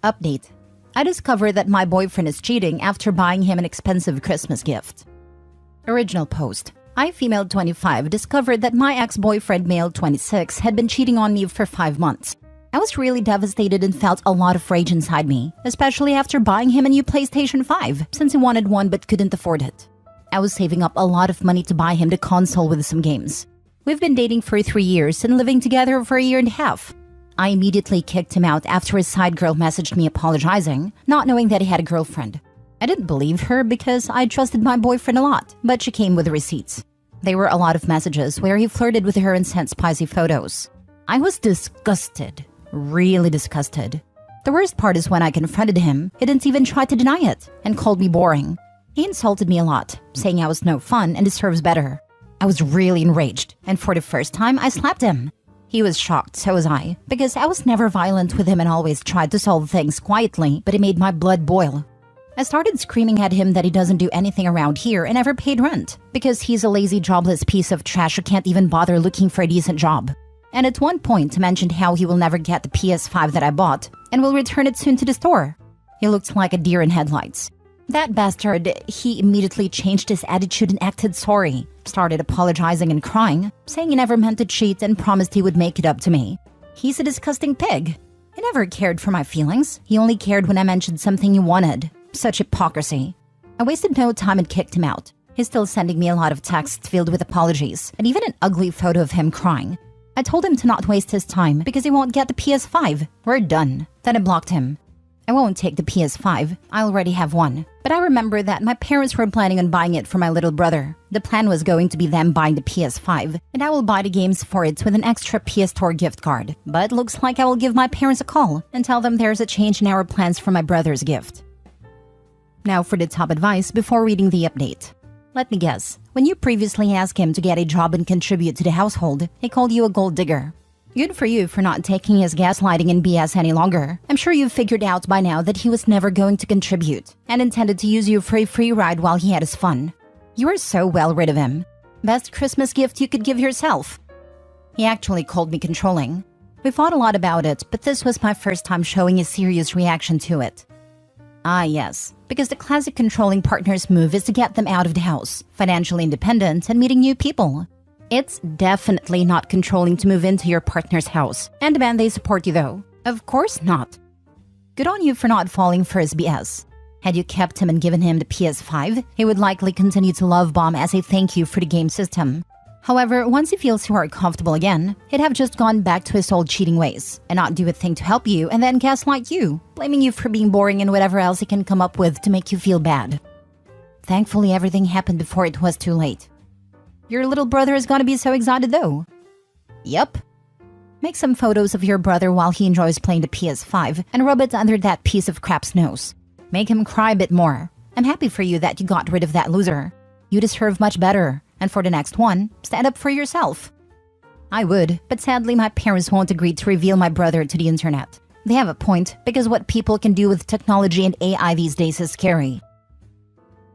Update. I discovered that my boyfriend is cheating after buying him an expensive Christmas gift. Original post. I, female 25, discovered that my ex-boyfriend, male 26, had been cheating on me for 5 months. I was really devastated and felt a lot of rage inside me, especially after buying him a new PlayStation 5, since he wanted one but couldn't afford it. I was saving up a lot of money to buy him the console with some games. We've been dating for 3 years and living together for 1.5 years. I immediately kicked him out after his side girl messaged me apologizing, not knowing that he had a girlfriend. I didn't believe her because I trusted my boyfriend a lot, but she came with the receipts. There were a lot of messages where he flirted with her and sent spicy photos. I was disgusted, really disgusted. The worst part is when I confronted him, he didn't even try to deny it and called me boring. He insulted me a lot, saying I was no fun and deserves better. I was really enraged, and for the first time, I slapped him. He was shocked, so was I, because I was never violent with him and always tried to solve things quietly, but it made my blood boil. I started screaming at him that he doesn't do anything around here and never paid rent, because he's a lazy, jobless piece of trash who can't even bother looking for a decent job. And at one point, I mentioned how he will never get the PS5 that I bought and will return it soon to the store. He looked like a deer in headlights. That bastard, he immediately changed his attitude and acted sorry, started apologizing and crying, saying he never meant to cheat and promised he would make it up to me. He's a disgusting pig. He never cared for my feelings. He only cared when I mentioned something he wanted. Such hypocrisy. I wasted no time and kicked him out. He's still sending me a lot of texts filled with apologies and even an ugly photo of him crying. I told him to not waste his time because he won't get the PS5. We're done. Then I blocked him. I won't take the PS5. I already have one. But I remember that my parents were planning on buying it for my little brother. The plan was going to be them buying the PS5, and I will buy the games for it with an extra PS Store gift card. But looks like I will give my parents a call and tell them there's a change in our plans for my brother's gift. Now for the top advice before reading the update. Let me guess, when you previously asked him to get a job and contribute to the household, he called you a gold digger. Good for you for not taking his gaslighting and BS any longer. I'm sure you've figured out by now that he was never going to contribute and intended to use you for a free ride while he had his fun. You are so well rid of him. Best Christmas gift you could give yourself. He actually called me controlling. We fought a lot about it, but this was my first time showing a serious reaction to it. Ah yes, because the classic controlling partner's move is to get them out of the house, financially independent and meeting new people. It's definitely not controlling to move into your partner's house and demand they support you though. Of course not. Good on you for not falling for his BS. Had you kept him and given him the PS5, he would likely continue to love bomb as a thank you for the game system. However, once he feels you are comfortable again, he'd have just gone back to his old cheating ways and not do a thing to help you and then gaslight you, blaming you for being boring and whatever else he can come up with to make you feel bad. Thankfully, everything happened before it was too late. Your little brother is gonna be so excited though. Yup. Make some photos of your brother while he enjoys playing the PS5 and rub it under that piece of crap's nose. Make him cry a bit more. I'm happy for you that you got rid of that loser. You deserve much better. And for the next one, stand up for yourself. I would, but sadly my parents won't agree to reveal my brother to the internet. They have a point, because what people can do with technology and AI these days is scary.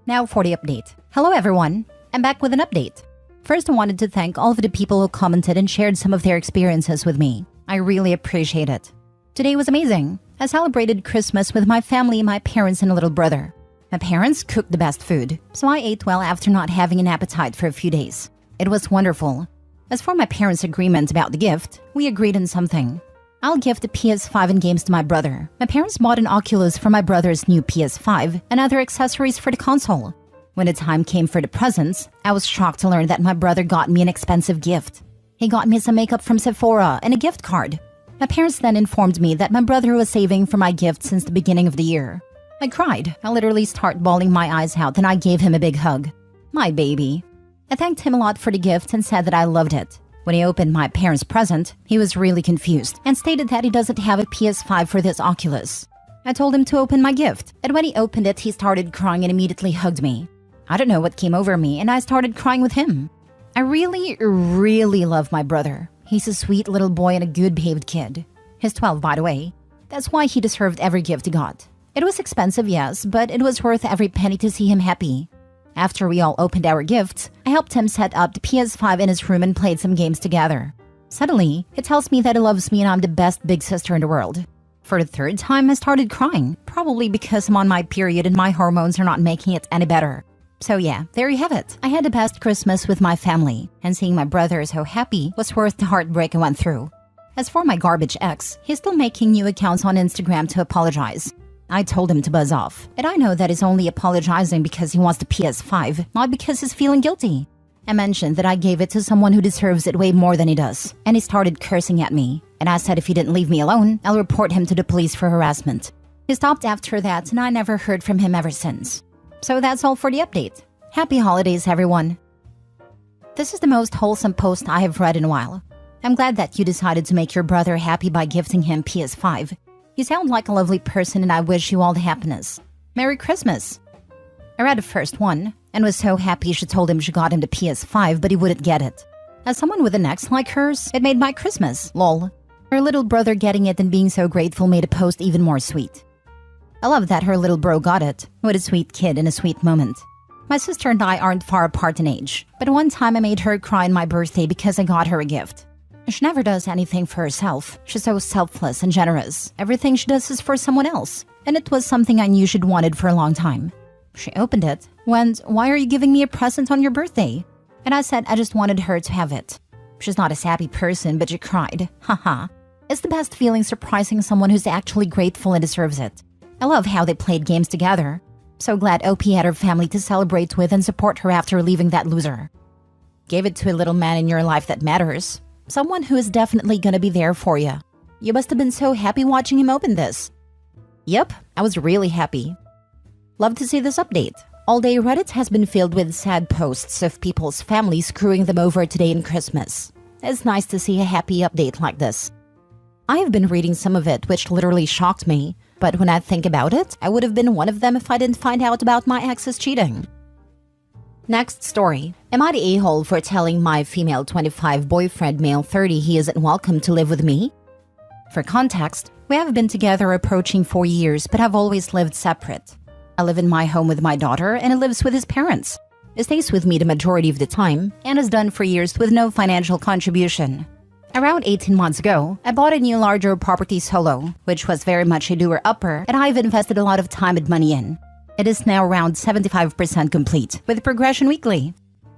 Now for the update. Hello everyone, I'm back with an update. First, I wanted to thank all of the people who commented and shared some of their experiences with me. I really appreciate it. Today was amazing. I celebrated Christmas with my family, my parents, and a little brother. My parents cooked the best food, so I ate well after not having an appetite for a few days. It was wonderful. As for my parents' agreement about the gift, we agreed on something. I'll gift the PS5 and games to my brother. My parents bought an Oculus for my brother's new PS5 and other accessories for the console. When the time came for the presents, I was shocked to learn that my brother got me an expensive gift. He got me some makeup from Sephora and a gift card. My parents then informed me that my brother was saving for my gift since the beginning of the year. I cried. I literally started bawling my eyes out and I gave him a big hug. My baby. I thanked him a lot for the gift and said that I loved it. When he opened my parents' present, he was really confused and stated that he doesn't have a PS5 for this Oculus. I told him to open my gift, and when he opened it, he started crying and immediately hugged me. I don't know what came over me, and I started crying with him. I really love my brother. He's a sweet little boy and a good-behaved kid. He's 12, by the way. That's why he deserved every gift he got. It was expensive, yes, but it was worth every penny to see him happy. After we all opened our gifts, I helped him set up the PS5 in his room and played some games together. Suddenly, he tells me that he loves me and I'm the best big sister in the world. For the third time, I started crying, probably because I'm on my period and my hormones are not making it any better. So yeah, there you have it. I had the best Christmas with my family, and seeing my brother so happy was worth the heartbreak I went through. As for my garbage ex, he's still making new accounts on Instagram to apologize. I told him to buzz off, and I know that he's only apologizing because he wants the PS5, not because he's feeling guilty. I mentioned that I gave it to someone who deserves it way more than he does, and he started cursing at me, and I said if he didn't leave me alone, I'll report him to the police for harassment. He stopped after that, and I never heard from him ever since. So that's all for the update. Happy holidays, everyone. This is the most wholesome post I have read in a while. I'm glad that you decided to make your brother happy by gifting him PS5. You sound like a lovely person and I wish you all the happiness. Merry Christmas! I read the first one and was so happy she told him she got him the PS5 but he wouldn't get it. As someone with an ex like hers, it made my Christmas, lol. Her little brother getting it and being so grateful made a post even more sweet. I love that her little bro got it. What a sweet kid in a sweet moment. My sister and I aren't far apart in age, but one time I made her cry on my birthday because I got her a gift. She never does anything for herself. She's so selfless and generous. Everything she does is for someone else, and it was something I knew she'd wanted for a long time. She opened it, went, "Why are you giving me a present on your birthday?" And I said I just wanted her to have it. She's not a sappy person, but she cried. Haha. It's the best feeling surprising someone who's actually grateful and deserves it. I love how they played games together. So glad OP had her family to celebrate with and support her after leaving that loser. Gave it to a little man in your life that matters. Someone who is definitely gonna be there for you. You must have been so happy watching him open this. Yep, I was really happy. Love to see this update. All day Reddit has been filled with sad posts of people's families screwing them over today in Christmas. It's nice to see a happy update like this. I have been reading some of it, which literally shocked me. But when I think about it, I would have been one of them if I didn't find out about my ex's cheating. Next story. Am I the a-hole for telling my female 25 boyfriend male 30 he isn't welcome to live with me? For context, we have been together approaching 4 years, but have always lived separate. I live in my home with my daughter and he lives with his parents. He stays with me the majority of the time and has done for years with no financial contribution. Around 18 months ago, I bought a new larger property solo, which was very much a doer-upper and I've invested a lot of time and money in. It is now around 75% complete, with progression weekly.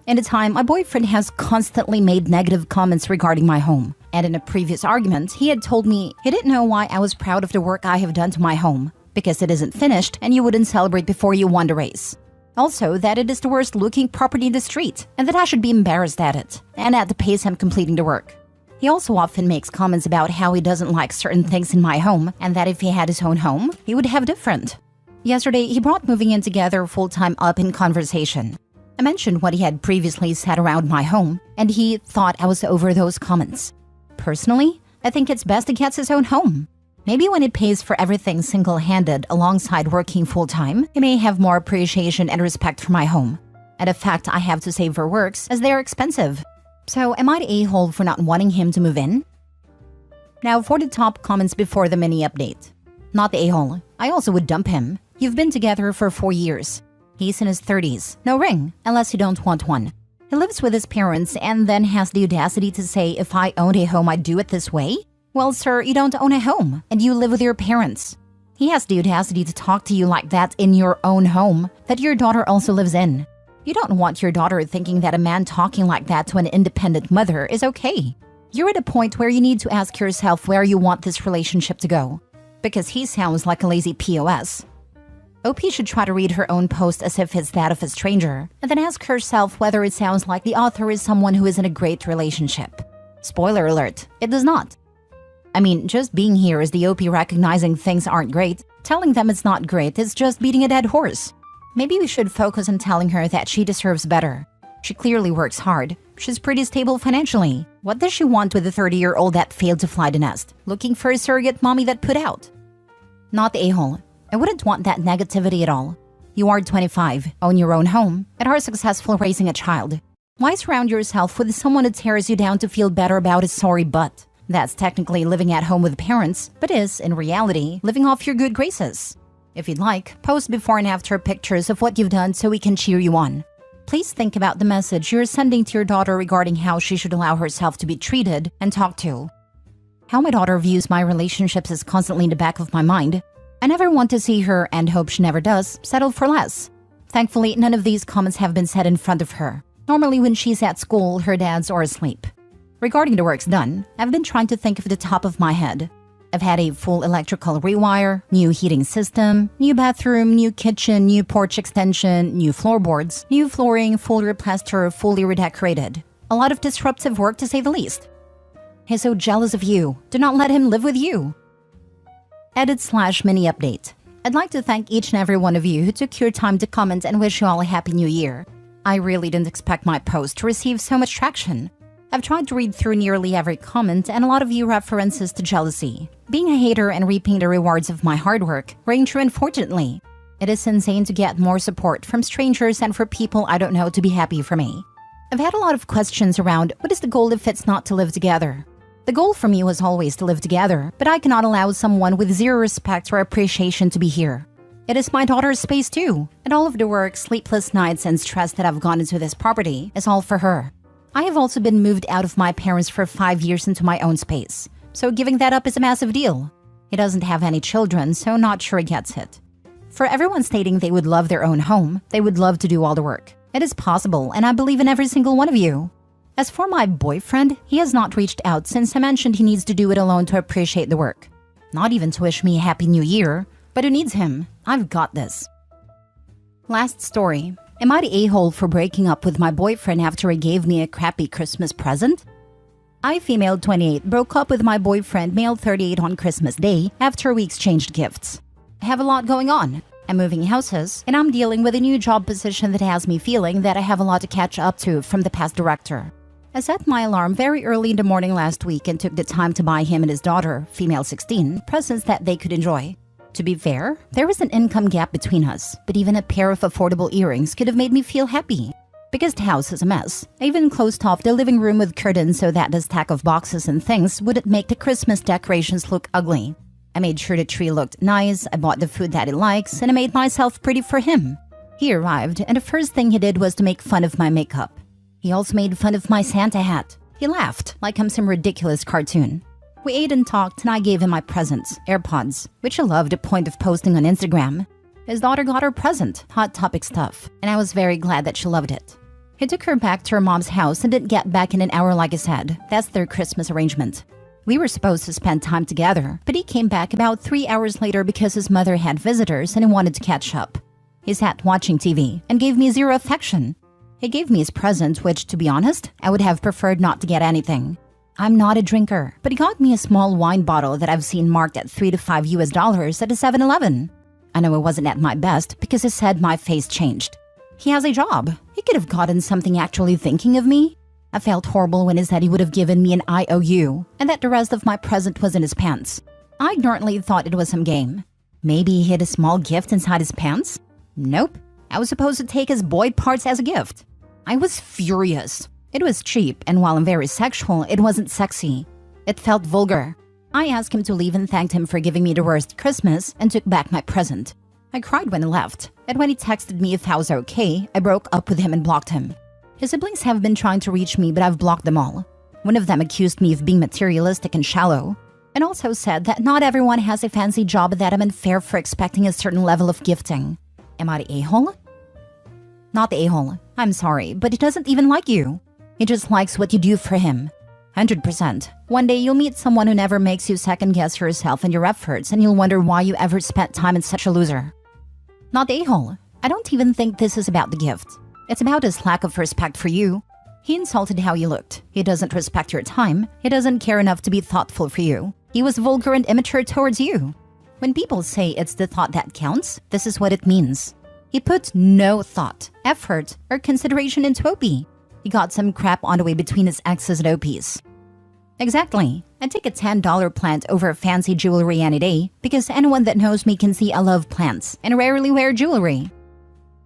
In the time, my boyfriend has constantly made negative comments regarding my home. And in a previous argument, he had told me he didn't know why I was proud of the work I have done to my home, because it isn't finished and you wouldn't celebrate before you won the race. Also, that it is the worst looking property in the street, and that I should be embarrassed at it, and at the pace I'm completing the work. He also often makes comments about how he doesn't like certain things in my home, and that if he had his own home, he would have different. Yesterday, he brought moving in together full-time up in conversation. I mentioned what he had previously said around my home, and he thought I was over those comments. Personally, I think it's best he gets his own home. Maybe when he pays for everything single-handed alongside working full-time, he may have more appreciation and respect for my home. And the fact I have to save for works, as they're expensive. So am I the a-hole for not wanting him to move in? Now for the top comments before the mini update. Not the a-hole. I also would dump him. You've been together for 4 years. He's in his 30s. No ring, unless you don't want one. He lives with his parents and then has the audacity to say if I owned a home I'd do it this way? Well, sir, you don't own a home, and you live with your parents. He has the audacity to talk to you like that in your own home that your daughter also lives in. You don't want your daughter thinking that a man talking like that to an independent mother is okay. You're at a point where you need to ask yourself where you want this relationship to go. Because he sounds like a lazy POS. OP should try to read her own post as if it's that of a stranger, and then ask herself whether it sounds like the author is someone who is in a great relationship. Spoiler alert, it does not. I mean, just being here is the OP recognizing things aren't great. Telling them it's not great is just beating a dead horse. Maybe we should focus on telling her that she deserves better. She clearly works hard. She's pretty stable financially. What does she want with a 30-year-old that failed to fly the nest? Looking for a surrogate mommy that put out? Not the a-hole. I wouldn't want that negativity at all. You are 25, own your own home, and are successful raising a child. Why surround yourself with someone who tears you down to feel better about his sorry butt? That's technically living at home with parents, but is, in reality, living off your good graces. If you'd like, post before and after pictures of what you've done so we can cheer you on. Please think about the message you're sending to your daughter regarding how she should allow herself to be treated and talked to. How my daughter views my relationships is constantly in the back of my mind. I never want to see her, and hope she never does, settle for less. Thankfully, none of these comments have been said in front of her. Normally when she's at school, her dad's are asleep. Regarding the works done, I've been trying to think of the top of my head. I've had a full electrical rewire, new heating system, new bathroom, new kitchen, new porch extension, new floorboards, new flooring, full replaster, fully redecorated. A lot of disruptive work to say the least. He's so jealous of you. Do not let him live with you. Edit/mini update. I'd like to thank each and every one of you who took your time to comment and wish you all a happy new year. I really didn't expect my post to receive so much traction. I've tried to read through nearly every comment, and a lot of you references to jealousy. Being a hater and reaping the rewards of my hard work rang true, unfortunately. It is insane to get more support from strangers and for people I don't know to be happy for me. I've had a lot of questions around what is the goal if it's not to live together. The goal for me was always to live together, but I cannot allow someone with zero respect or appreciation to be here. It is my daughter's space too, and all of the work, sleepless nights, and stress that I've gone into this property is all for her. I have also been moved out of my parents for 5 years into my own space, so giving that up is a massive deal. He doesn't have any children, so not sure he gets it. For everyone stating they would love their own home, they would love to do all the work. It is possible, and I believe in every single one of you. As for my boyfriend, he has not reached out since I mentioned he needs to do it alone to appreciate the work. Not even to wish me a happy new year, but who needs him? I've got this. Last story. Am I the a-hole for breaking up with my boyfriend after he gave me a crappy Christmas present? I, female 28, broke up with my boyfriend, male 38, on Christmas Day after we exchanged gifts. I have a lot going on. I'm moving houses, and I'm dealing with a new job position that has me feeling that I have a lot to catch up to from the past director. I set my alarm very early in the morning last week and took the time to buy him and his daughter, female 16, presents that they could enjoy. To be fair, there was an income gap between us, but even a pair of affordable earrings could have made me feel happy. Because the house is a mess, I even closed off the living room with curtains so that the stack of boxes and things wouldn't make the Christmas decorations look ugly. I made sure the tree looked nice, I bought the food that he likes, and I made myself pretty for him. He arrived, and the first thing he did was to make fun of my makeup. He also made fun of my Santa hat. He laughed like I'm some ridiculous cartoon. We ate and talked, and I gave him my presents, AirPods, which I loved to the point of posting on Instagram. His daughter got her present, Hot Topic stuff, and I was very glad that she loved it. He took her back to her mom's house and didn't get back in an hour like I said. That's their Christmas arrangement. We were supposed to spend time together, but he came back about 3 hours later because his mother had visitors and he wanted to catch up. He sat watching TV and gave me zero affection. He gave me his present, which, to be honest, I would have preferred not to get anything. I'm not a drinker, but he got me a small wine bottle that I've seen marked at $3 to $5 at a 7-Eleven. I know it wasn't at my best because he said my face changed. He has a job. He could have gotten something actually thinking of me. I felt horrible when he said he would have given me an IOU and that the rest of my present was in his pants. I ignorantly thought it was some game. Maybe he hid a small gift inside his pants? Nope. I was supposed to take his boy parts as a gift. I was furious. It was cheap, and while I'm very sexual, it wasn't sexy. It felt vulgar. I asked him to leave and thanked him for giving me the worst Christmas and took back my present. I cried when he left, and when he texted me if I was okay, I broke up with him and blocked him. His siblings have been trying to reach me, but I've blocked them all. One of them accused me of being materialistic and shallow, and also said that not everyone has a fancy job and that I'm unfair for expecting a certain level of gifting. Am I the a-hole? Not the a-hole. I'm sorry, but he doesn't even like you. He just likes what you do for him. 100%. One day you'll meet someone who never makes you second-guess yourself and your efforts, and you'll wonder why you ever spent time in such a loser. Not the a-hole. I don't even think this is about the gift. It's about his lack of respect for you. He insulted how you looked. He doesn't respect your time. He doesn't care enough to be thoughtful for you. He was vulgar and immature towards you. When people say it's the thought that counts, this is what it means. He put no thought, effort, or consideration into Opie. He got some crap on the way between his exes and OPs. Exactly. I take a $10 plant over fancy jewelry any day because anyone that knows me can see I love plants and rarely wear jewelry.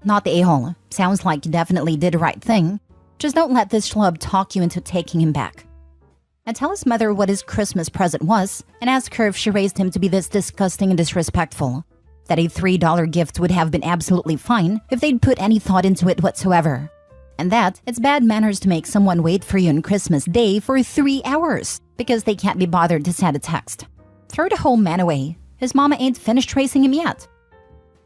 Not the a-hole. Sounds like you definitely did the right thing. Just don't let this schlub talk you into taking him back. I tell his mother what his Christmas present was and ask her if she raised him to be this disgusting and disrespectful. That a $3 gift would have been absolutely fine if they'd put any thought into it whatsoever. And that it's bad manners to make someone wait for you on Christmas Day for 3 hours because they can't be bothered to send a text. Throw the whole man away. His mama ain't finished raising him yet.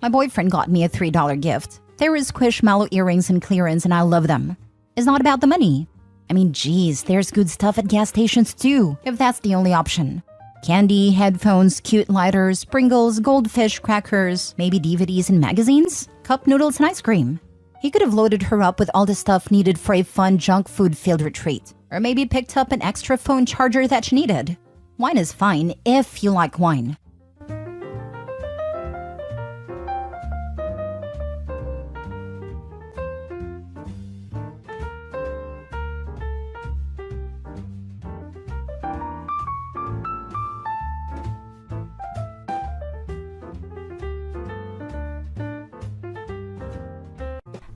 My boyfriend got me a $3 gift. There were Squishmallow earrings in clearance and I love them. It's not about the money. I mean, geez, there's good stuff at gas stations too, if that's the only option. Candy, headphones, cute lighters, Pringles, goldfish, crackers, maybe DVDs and magazines, cup noodles and ice cream. He could have loaded her up with all the stuff needed for a fun junk food-filled retreat. Or maybe picked up an extra phone charger that she needed. Wine is fine if you like wine.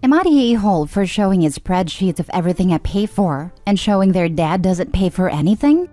Am I the a-hole for showing a spreadsheet of everything I pay for and showing their dad doesn't pay for anything?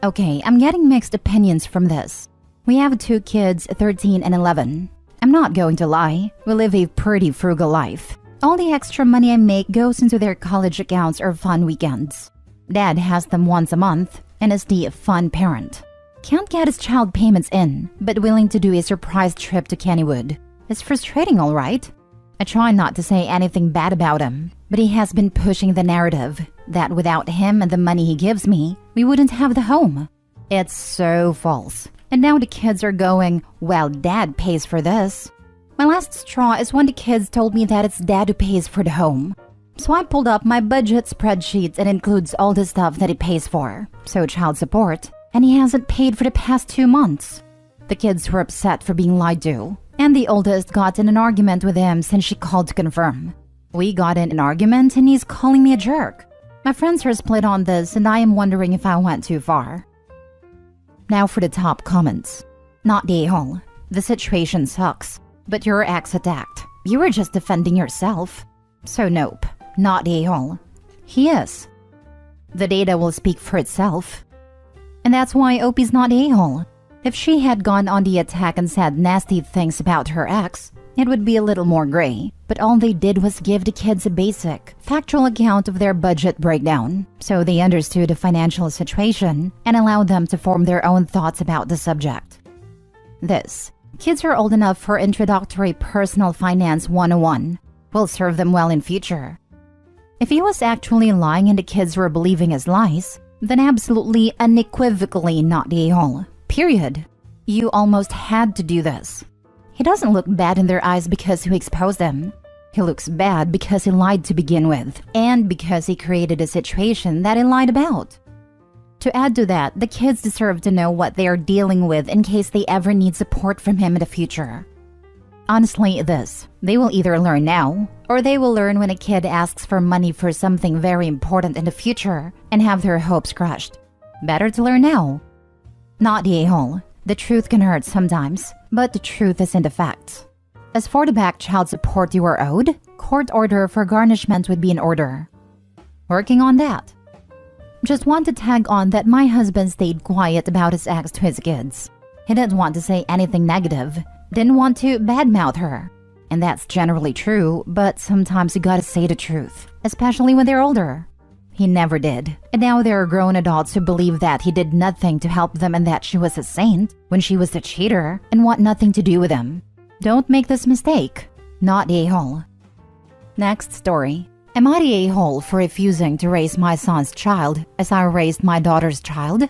Okay, I'm getting mixed opinions from this. We have 2 kids, 13 and 11. I'm not going to lie, we live a pretty frugal life. All the extra money I make goes into their college accounts or fun weekends. Dad has them once a month and is the fun parent. Can't get his child payments in, but willing to do a surprise trip to Kennywood. It's frustrating, all right. I try not to say anything bad about him, but he has been pushing the narrative that without him and the money he gives me, we wouldn't have the home. It's so false. And now the kids are going, well, Dad pays for this. My last straw is when the kids told me that it's Dad who pays for the home. So I pulled up my budget spreadsheet and includes all the stuff that he pays for. So child support, and he hasn't paid for the past 2 months. The kids were upset for being lied to. And the oldest got in an argument with him since she called to confirm. We got in an argument and he's calling me a jerk. My friends are split on this and I am wondering if I went too far. Now for the top comments. Not the a-hole. The situation sucks. But your ex attacked. You were just defending yourself. So nope. Not the a-hole. He is. The data will speak for itself. And that's why Opie's not a-hole. If she had gone on the attack and said nasty things about her ex, it would be a little more gray. But all they did was give the kids a basic, factual account of their budget breakdown, so they understood the financial situation and allowed them to form their own thoughts about the subject. This, kids are old enough for introductory personal finance 101, will serve them well in future. If he was actually lying and the kids were believing his lies, then absolutely unequivocally not the a-hole. Period. You almost had to do this. He doesn't look bad in their eyes because you exposed him. He looks bad because he lied to begin with, and because he created a situation that he lied about. To add to that, the kids deserve to know what they are dealing with in case they ever need support from him in the future. Honestly, they will either learn now, or they will learn when a kid asks for money for something very important in the future and have their hopes crushed. Better to learn now. Not the a-hole. The truth can hurt sometimes, but the truth is in the facts. As for the back child support you are owed, court order for garnishment would be in order. Working on that. Just want to tag on that my husband stayed quiet about his ex to his kids. He didn't want to say anything negative, didn't want to badmouth her. And that's generally true, but sometimes you gotta say the truth, especially when they're older. He never did. And now there are grown adults who believe that he did nothing to help them and that she was a saint when she was a cheater and want nothing to do with him. Don't make this mistake. Not the a-hole. Next story. Am I the a-hole for refusing to raise my son's child as I raised my daughter's child?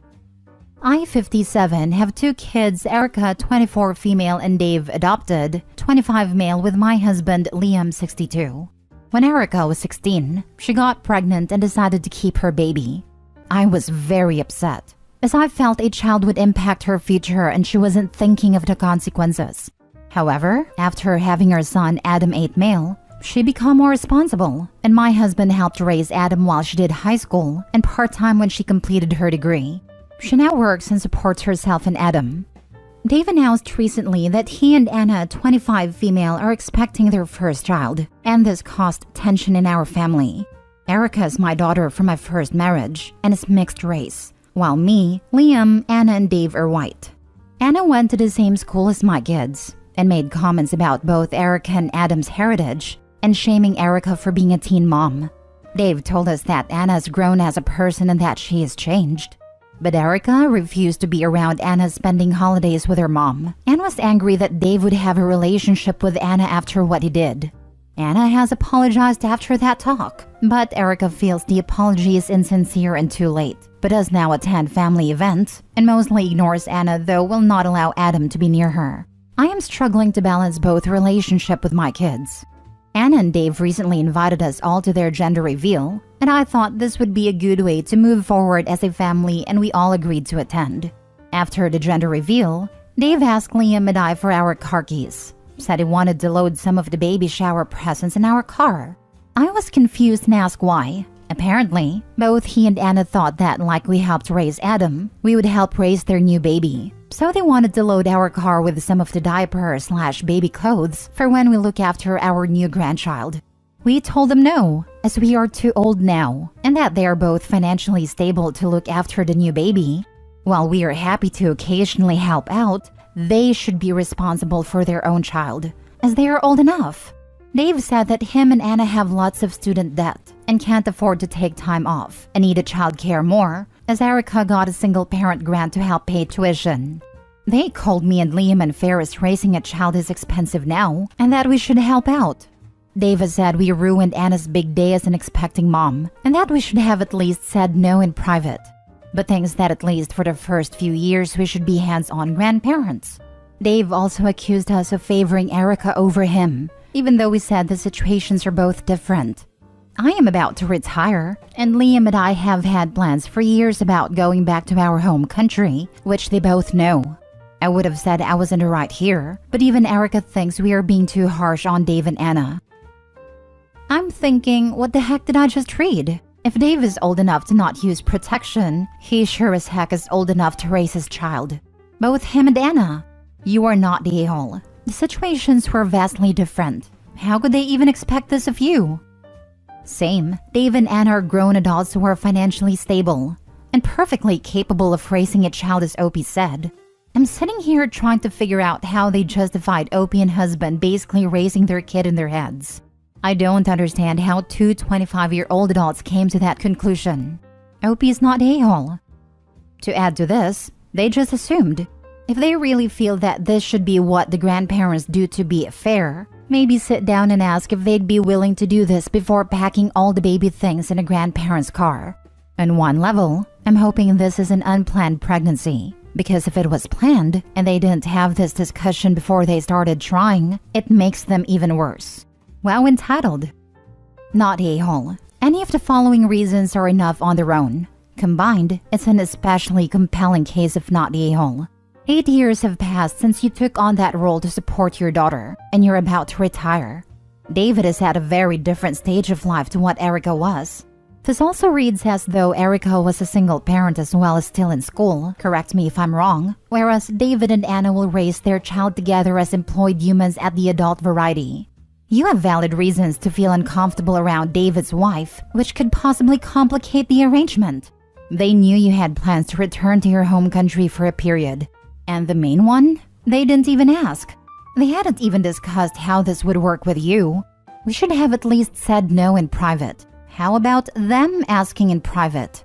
I, 57, have 2 kids, Erica, 24 female, and Dave, adopted, 25 male, with my husband, Liam, 62. When Erica was 16, she got pregnant and decided to keep her baby. I was very upset, as I felt a child would impact her future and she wasn't thinking of the consequences. However, after having her son Adam 8 male, she became more responsible, and my husband helped raise Adam while she did high school and part-time when she completed her degree. She now works and supports herself and Adam. Dave announced recently that he and Anna, 25 female, are expecting their first child, and this caused tension in our family. Erica is my daughter from my first marriage and is mixed race, while me, Liam, Anna, and Dave are white. Anna went to the same school as my kids and made comments about both Erica and Adam's heritage and shaming Erica for being a teen mom. Dave told us that Anna has grown as a person and that she has changed. But Erica refused to be around Anna spending holidays with her mom and was angry that Dave would have a relationship with Anna after what he did. Anna has apologized after that talk, but Erica feels the apology is insincere and too late, but does now attend family events and mostly ignores Anna, though will not allow Adam to be near her. I am struggling to balance both relationship with my kids. Anna and Dave recently invited us all to their gender reveal, and I thought this would be a good way to move forward as a family, and we all agreed to attend. After the gender reveal, Dave asked Liam and I for our car keys, said he wanted to load some of the baby shower presents in our car. I was confused and asked why. Apparently, both he and Anna thought that like we helped raise Adam, we would help raise their new baby. So they wanted to load our car with some of the diaper/baby clothes for when we look after our new grandchild. We told them no, as we are too old now, and that they are both financially stable to look after the new baby. While we are happy to occasionally help out, they should be responsible for their own child, as they are old enough. Dave said that him and Anna have lots of student debt and can't afford to take time off and needed childcare more, as Erica got a single-parent grant to help pay tuition. They called me and Liam and Ferris raising a child is expensive now and that we should help out. Dave said we ruined Anna's big day as an expecting mom and that we should have at least said no in private, but thinks that at least for the first few years we should be hands-on grandparents. Dave also accused us of favoring Erica over him, even though we said the situations are both different. I am about to retire, and Liam and I have had plans for years about going back to our home country, which they both know. I would have said I wasn't right here, but even Erica thinks we are being too harsh on Dave and Anna. I'm thinking, what the heck did I just read? If Dave is old enough to not use protection, he sure as heck is old enough to raise his child. Both him and Anna. You are not the a-hole. The situations were vastly different. How could they even expect this of you? Same, Dave and Anna are grown adults who are financially stable and perfectly capable of raising a child, as Opie said. I'm sitting here trying to figure out how they justified Opie and husband basically raising their kid in their heads. I don't understand how two 25-year-old adults came to that conclusion. Opie is not a-hole. To add to this, they just assumed. If they really feel that this should be what the grandparents do to be fair, maybe sit down and ask if they'd be willing to do this before packing all the baby things in a grandparent's car. On one level, I'm hoping this is an unplanned pregnancy, because if it was planned and they didn't have this discussion before they started trying, it makes them even worse. Wow, entitled. Not a-hole. Any of the following reasons are enough on their own. Combined, it's an especially compelling case of not a-hole. 8 years have passed since you took on that role to support your daughter, and you're about to retire. David is at a very different stage of life to what Erica was. This also reads as though Erica was a single parent as well as still in school, correct me if I'm wrong, whereas David and Anna will raise their child together as employed humans at the adult variety. You have valid reasons to feel uncomfortable around David's wife, which could possibly complicate the arrangement. They knew you had plans to return to your home country for a period. And the main one? They didn't even ask. They hadn't even discussed how this would work with you. We should have at least said no in private. How about them asking in private?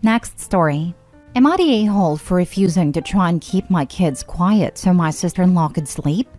Next story. Am I the a-hole for refusing to try and keep my kids quiet so my sister-in-law could sleep?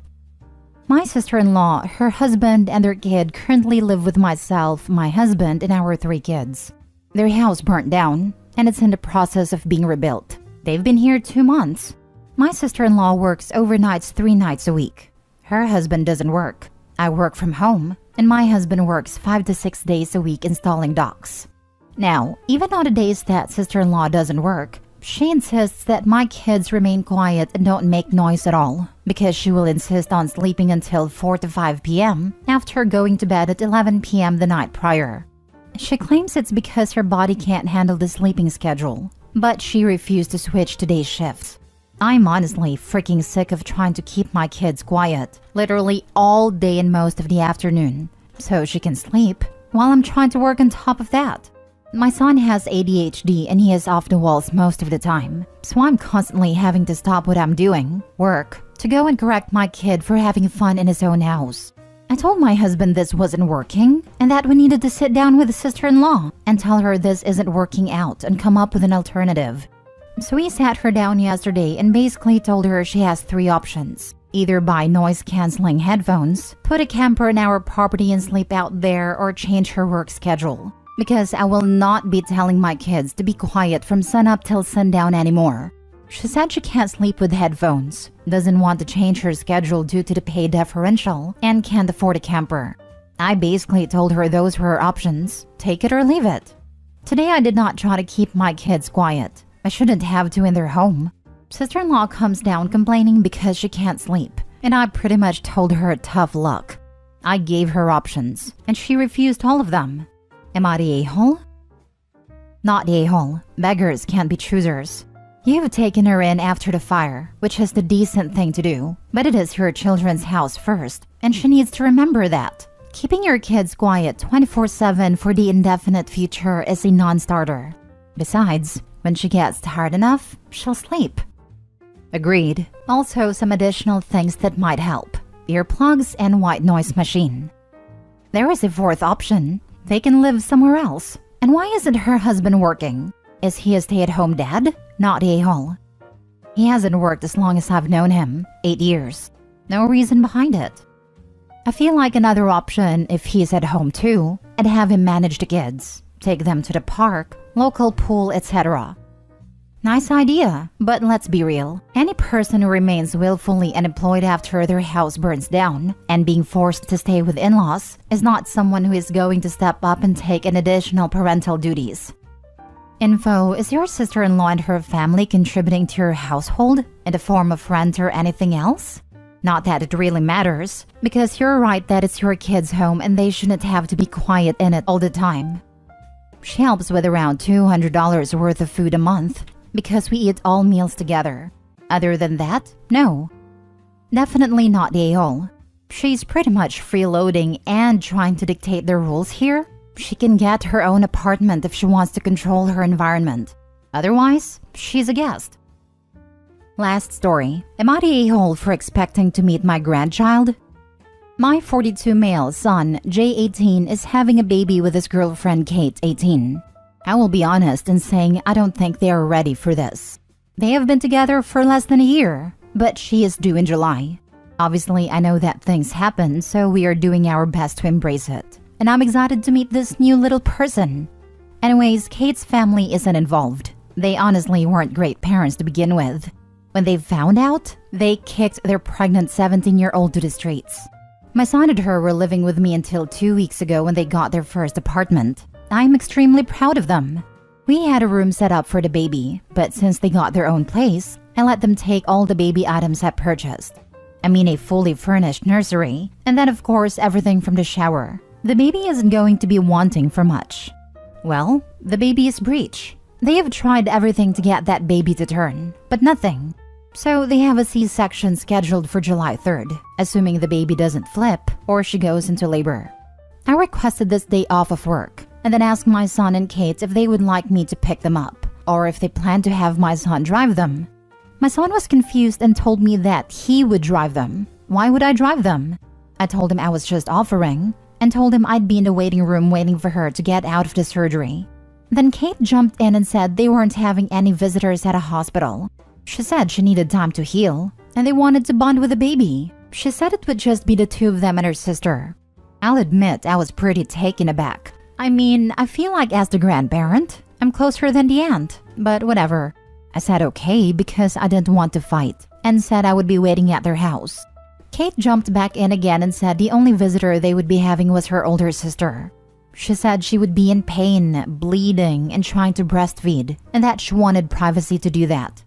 My sister-in-law, her husband, and their kid currently live with myself, my husband, and our 3 kids. Their house burnt down, and it's in the process of being rebuilt. They've been here 2 months. My sister-in-law works overnights 3 nights a week. Her husband doesn't work. I work from home, and my husband works 5 to 6 days a week installing docks. Now, even on the days that sister-in-law doesn't work, she insists that my kids remain quiet and don't make noise at all, because she will insist on sleeping until 4 to 5 p.m. after going to bed at 11 p.m. the night prior. She claims it's because her body can't handle the sleeping schedule, but she refused to switch to day shifts. I'm honestly freaking sick of trying to keep my kids quiet, literally all day and most of the afternoon, so she can sleep, while I'm trying to work on top of that. My son has ADHD and he is off the walls most of the time, so I'm constantly having to stop what I'm doing, work, to go and correct my kid for having fun in his own house. I told my husband this wasn't working and that we needed to sit down with the sister-in-law and tell her this isn't working out and come up with an alternative. So we sat her down yesterday and basically told her she has 3 options. Either buy noise-canceling headphones, put a camper in our property and sleep out there, or change her work schedule. Because I will not be telling my kids to be quiet from sunup till sundown anymore. She said she can't sleep with headphones, doesn't want to change her schedule due to the pay differential, and can't afford a camper. I basically told her those were her options. Take it or leave it. Today I did not try to keep my kids quiet. I shouldn't have to in their home. Sister-in-law comes down complaining because she can't sleep, and I pretty much told her tough luck. I gave her options, and she refused all of them. Am I the a-hole? Not the a-hole. Beggars can't be choosers. You've taken her in after the fire, which is the decent thing to do, but it is her children's house first, and she needs to remember that. Keeping your kids quiet 24/7 for the indefinite future is a non-starter. Besides, when she gets tired enough, she'll sleep. Agreed. Also, some additional things that might help. Earplugs and white noise machine. There is a 4th option. They can live somewhere else. And why isn't her husband working? Is he a stay-at-home dad? Not a-hole. He hasn't worked as long as I've known him, 8 years. No reason behind it. I feel like another option, if he's at home too, I'd have him manage the kids, take them to the park, local pool, etc. Nice idea, but let's be real. Any person who remains willfully unemployed after their house burns down and being forced to stay with in-laws is not someone who is going to step up and take an additional parental duties. Info, is your sister-in-law and her family contributing to your household in the form of rent or anything else? Not that it really matters, because you're right that it's your kids' home and they shouldn't have to be quiet in it all the time. She helps with around $200 worth of food a month, because we eat all meals together. Other than that, no. Definitely not the a-hole. She's pretty much freeloading and trying to dictate the rules here. She can get her own apartment if she wants to control her environment. Otherwise, she's a guest. Last story. Am I the a-hole for expecting to meet my grandchild? My 42 male son, J18, is having a baby with his girlfriend Kate, 18. I will be honest in saying I don't think they are ready for this. They have been together for less than a year, but she is due in July. Obviously, I know that things happen, so we are doing our best to embrace it. And I'm excited to meet this new little person. Anyways, Kate's family isn't involved. They honestly weren't great parents to begin with. When they found out, they kicked their pregnant 17-year-old to the streets. My son and her were living with me until 2 weeks ago when they got their first apartment. I'm extremely proud of them. We had a room set up for the baby, but since they got their own place, I let them take all the baby items I purchased. I mean a fully furnished nursery, and then of course everything from the shower. The baby isn't going to be wanting for much. Well, the baby is breech. They have tried everything to get that baby to turn, but nothing. So they have a C-section scheduled for July 3rd, assuming the baby doesn't flip or she goes into labor. I requested this day off of work, and then asked my son and Kate if they would like me to pick them up, or if they plan to have my son drive them. My son was confused and told me that he would drive them. Why would I drive them? I told him I was just offering, and told him I'd be in the waiting room waiting for her to get out of the surgery. Then Kate jumped in and said they weren't having any visitors at a hospital. She said she needed time to heal, and they wanted to bond with the baby. She said it would just be the 2 of them and her sister. I'll admit I was pretty taken aback. I mean, I feel like as the grandparent, I'm closer than the aunt, but whatever. I said okay because I didn't want to fight, and said I would be waiting at their house. Kate jumped back in again and said the only visitor they would be having was her older sister. She said she would be in pain, bleeding, and trying to breastfeed, and that she wanted privacy to do that.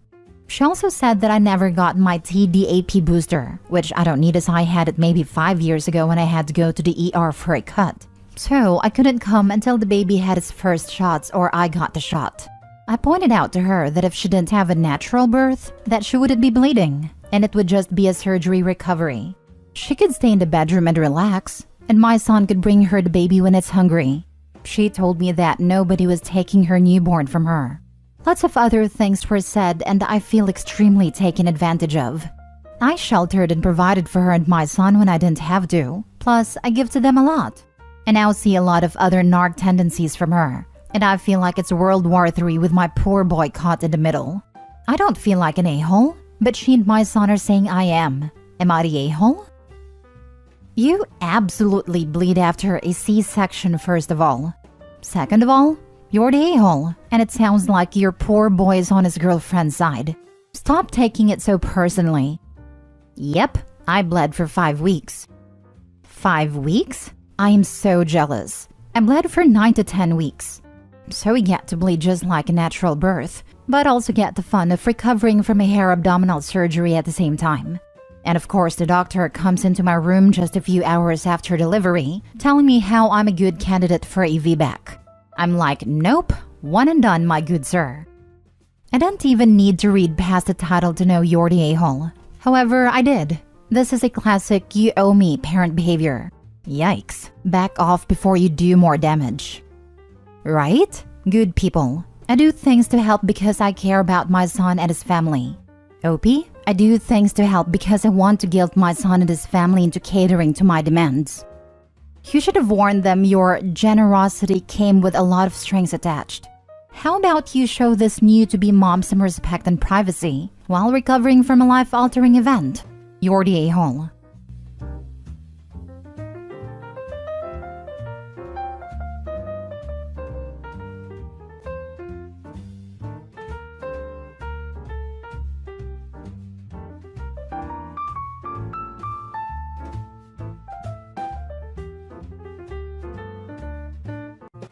She also said that I never got my TDAP booster, which I don't need as I had it maybe 5 years ago when I had to go to the ER for a cut. So I couldn't come until the baby had its first shots or I got the shot. I pointed out to her that if she didn't have a natural birth, that she wouldn't be bleeding, and it would just be a surgery recovery. She could stay in the bedroom and relax, and my son could bring her the baby when it's hungry. She told me that nobody was taking her newborn from her. Lots of other things were said, and I feel extremely taken advantage of. I sheltered and provided for her and my son when I didn't have to. Plus, I give to them a lot. I now see a lot of other narc tendencies from her, And I feel like it's World War III with my poor boy caught in the middle. I don't feel like an a-hole, but she and my son are saying I am. Am I the a-hole? You absolutely bleed after a C-section, first of all. Second of all, you're the a-hole, and it sounds like your poor boy is on his girlfriend's side. Stop taking it so personally. Yep, I bled for 5 weeks. 5 weeks? I am so jealous. I bled for 9 to 10 weeks. So we get to bleed just like a natural birth, but also get the fun of recovering from a hair abdominal surgery at the same time. And of course, the doctor comes into my room just a few hours after delivery, telling me how I'm a good candidate for a VBAC. I'm like, nope, one and done, my good sir. I don't even need to read past the title to know you're the a-hole. However, I did. This is a classic you owe me parent behavior. Yikes. Back off before you do more damage. Right? Good people. I do things to help because I care about my son and his family. OP? I do things to help because I want to guilt my son and his family into catering to my demands. You should have warned them your generosity came with a lot of strings attached. How about you show this new-to-be mom some respect and privacy while recovering from a life-altering event? You're the a-hole.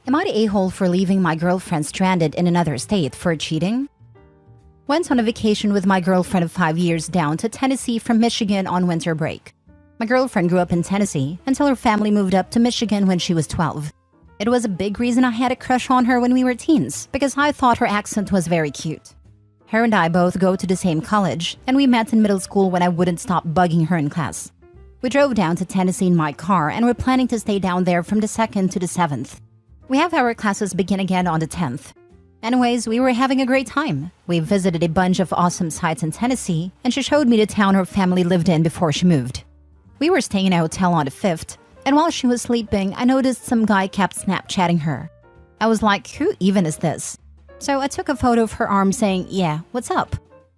Am I the a-hole for leaving my girlfriend stranded in another state for cheating? Went on a vacation with my girlfriend of 5 years down to Tennessee from Michigan on winter break. My girlfriend grew up in Tennessee until her family moved up to Michigan when she was 12. It was a big reason I had a crush on her when we were teens, because I thought her accent was very cute. Her and I both go to the same college, and we met in middle school when I wouldn't stop bugging her in class. We drove down to Tennessee in my car and were planning to stay down there from the 2nd to the 7th. We have our classes begin again on the 10th. Anyways, we were having a great time. We visited a bunch of awesome sites in Tennessee, and she showed me the town her family lived in before she moved. We were staying in a hotel on the 5th, and while she was sleeping, I noticed some guy kept Snapchatting her. I was like, who even is this? So I took a photo of her arm saying, yeah, what's up?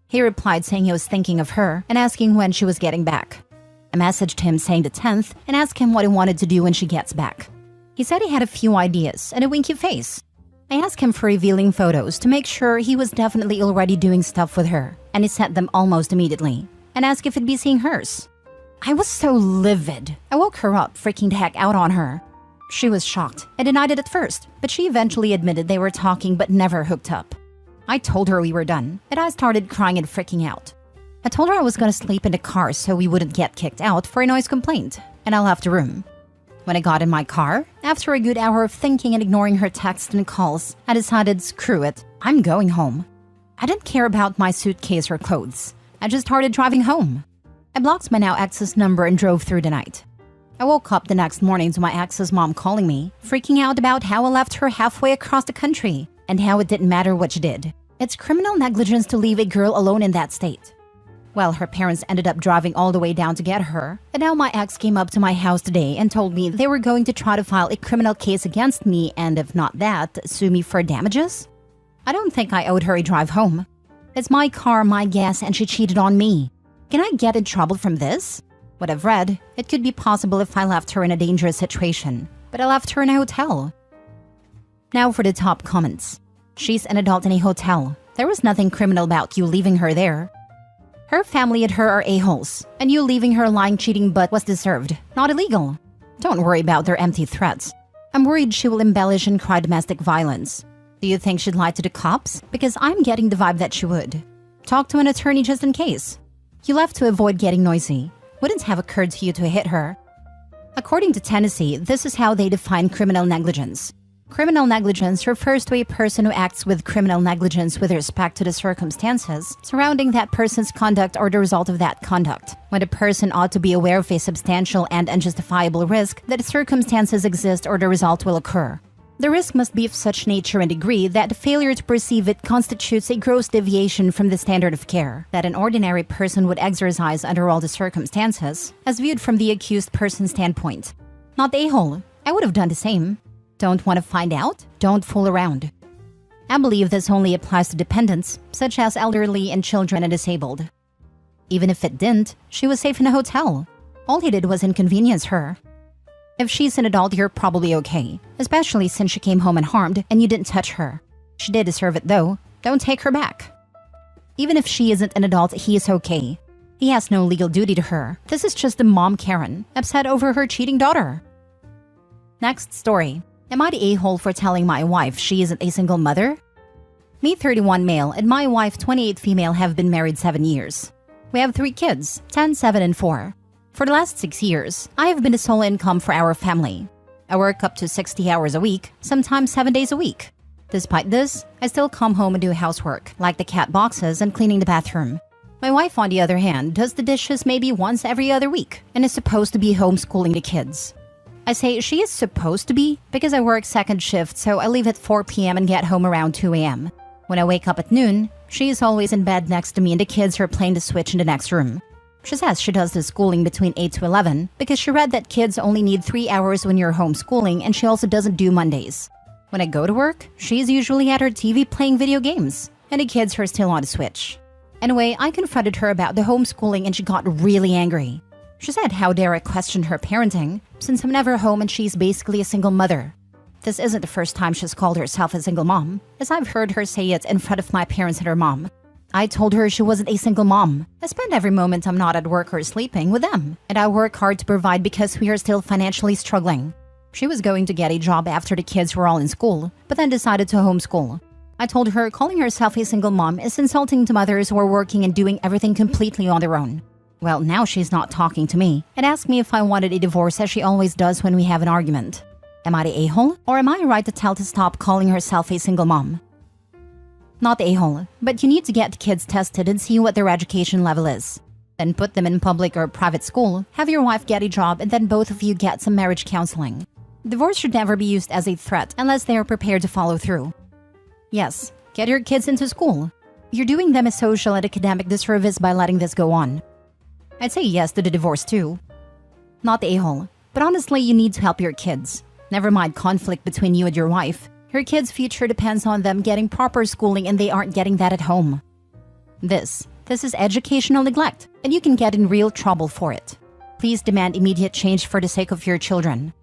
He replied saying he was thinking of her and asking when she was getting back. I messaged him saying the 10th and asked him what he wanted to do when she gets back. He said he had a few ideas and a winky face. I asked him for revealing photos to make sure he was definitely already doing stuff with her, and he sent them almost immediately, and asked if he'd be seeing hers. I was so livid. I woke her up, freaking the heck out on her. She was shocked and denied it at first, but she eventually admitted they were talking but never hooked up. I told her we were done, and I started crying and freaking out. I told her I was gonna sleep in the car so we wouldn't get kicked out for a noise complaint, and I left the room. When I got in my car, after a good hour of thinking and ignoring her texts and calls, I decided, screw it, I'm going home. I didn't care about my suitcase or clothes. I just started driving home. I blocked my now ex's number and drove through the night. I woke up the next morning to my ex's mom calling me, freaking out about how I left her halfway across the country and how it didn't matter what she did. It's criminal negligence to leave a girl alone in that state. Well, her parents ended up driving all the way down to get her, and now my ex came up to my house today and told me they were going to try to file a criminal case against me and, if not that, sue me for damages? I don't think I owed her a drive home. It's my car, my gas, and she cheated on me. Can I get in trouble from this? What I've read, it could be possible if I left her in a dangerous situation, but I left her in a hotel. Now for the top comments. She's an adult in a hotel. There was nothing criminal about you leaving her there. Her family and her are a-holes, and you leaving her lying cheating butt was deserved, not illegal. Don't worry about their empty threats. I'm worried she will embellish and cry domestic violence. Do you think she'd lie to the cops? Because I'm getting the vibe that she would. Talk to an attorney just in case. You left to avoid getting noisy. Wouldn't have occurred to you to hit her. According to Tennessee, this is how they define criminal negligence. Criminal negligence refers to a person who acts with criminal negligence with respect to the circumstances surrounding that person's conduct or the result of that conduct, when the person ought to be aware of a substantial and unjustifiable risk that circumstances exist or the result will occur. The risk must be of such nature and degree that the failure to perceive it constitutes a gross deviation from the standard of care that an ordinary person would exercise under all the circumstances, as viewed from the accused person's standpoint. Not the a-hole. I would have done the same. Don't want to find out? Don't fool around. I believe this only applies to dependents, such as elderly and children and disabled. Even if it didn't, she was safe in a hotel. All he did was inconvenience her. If she's an adult, you're probably okay, especially since she came home unharmed and you didn't touch her. She did deserve it though. Don't take her back. Even if she isn't an adult, he is okay. He has no legal duty to her. This is just a mom Karen, upset over her cheating daughter. Next story. Am I the a-hole for telling my wife she isn't a single mother? Me, 31 male, and my wife, 28 female, have been married 7 years. We have 3 kids, 10, 7, and 4. For the last 6 years, I have been the sole income for our family. I work up to 60 hours a week, sometimes 7 days a week. Despite this, I still come home and do housework, like the cat boxes and cleaning the bathroom. My wife, on the other hand, does the dishes maybe once every other week and is supposed to be homeschooling the kids. I say she is supposed to be because I work second shift, so I leave at 4 p.m. and get home around 2 a.m. When I wake up at noon, she is always in bed next to me and the kids are playing the Switch in the next room. She says she does the schooling between 8 to 11 because she read that kids only need 3 hours when you're homeschooling, and she also doesn't do Mondays. When I go to work, she's usually at her TV playing video games, and the kids are still on the Switch. Anyway, I confronted her about the homeschooling and she got really angry. She said how dare I question her parenting, since I'm never home and she's basically a single mother. This isn't the first time she's called herself a single mom, as I've heard her say it in front of my parents and her mom. I told her she wasn't a single mom. I spend every moment I'm not at work or sleeping with them, and I work hard to provide because we are still financially struggling. She was going to get a job after the kids were all in school, but then decided to homeschool. I told her calling herself a single mom is insulting to mothers who are working and doing everything completely on their own. Well, now she's not talking to me and asked me if I wanted a divorce, as she always does when we have an argument. Am I the a-hole, or am I right to tell to stop calling herself a single mom? Not the a-hole, but you need to get the kids tested and see what their education level is. Then put them in public or private school, have your wife get a job, and then both of you get some marriage counseling. Divorce should never be used as a threat unless they are prepared to follow through. Yes, get your kids into school. You're doing them a social and academic disservice by letting this go on. I'd say yes to the divorce too. Not the a-hole, but honestly, you need to help your kids. Never mind conflict between you and your wife. Your kids' future depends on them getting proper schooling, and they aren't getting that at home. This is educational neglect, and you can get in real trouble for it. Please demand immediate change for the sake of your children.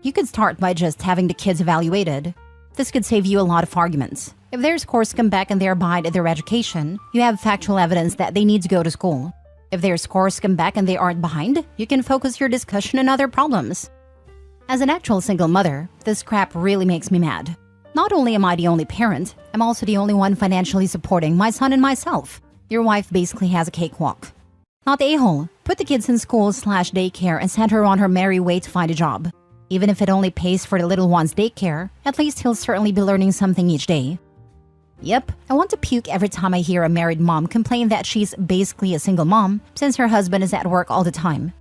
You could start by just having the kids evaluated. This could save you a lot of arguments. If their scores come back and they are behind in their education, you have factual evidence that they need to go to school. If their scores come back and they aren't behind, you can focus your discussion on other problems. As an actual single mother, this crap really makes me mad. Not only am I the only parent, I'm also the only one financially supporting my son and myself. Your wife basically has a cakewalk. Not the a-hole. Put the kids in school/daycare and send her on her merry way to find a job. Even if it only pays for the little one's daycare, at least he'll certainly be learning something each day. Yep, I want to puke every time I hear a married mom complain that she's basically a single mom since her husband is at work all the time.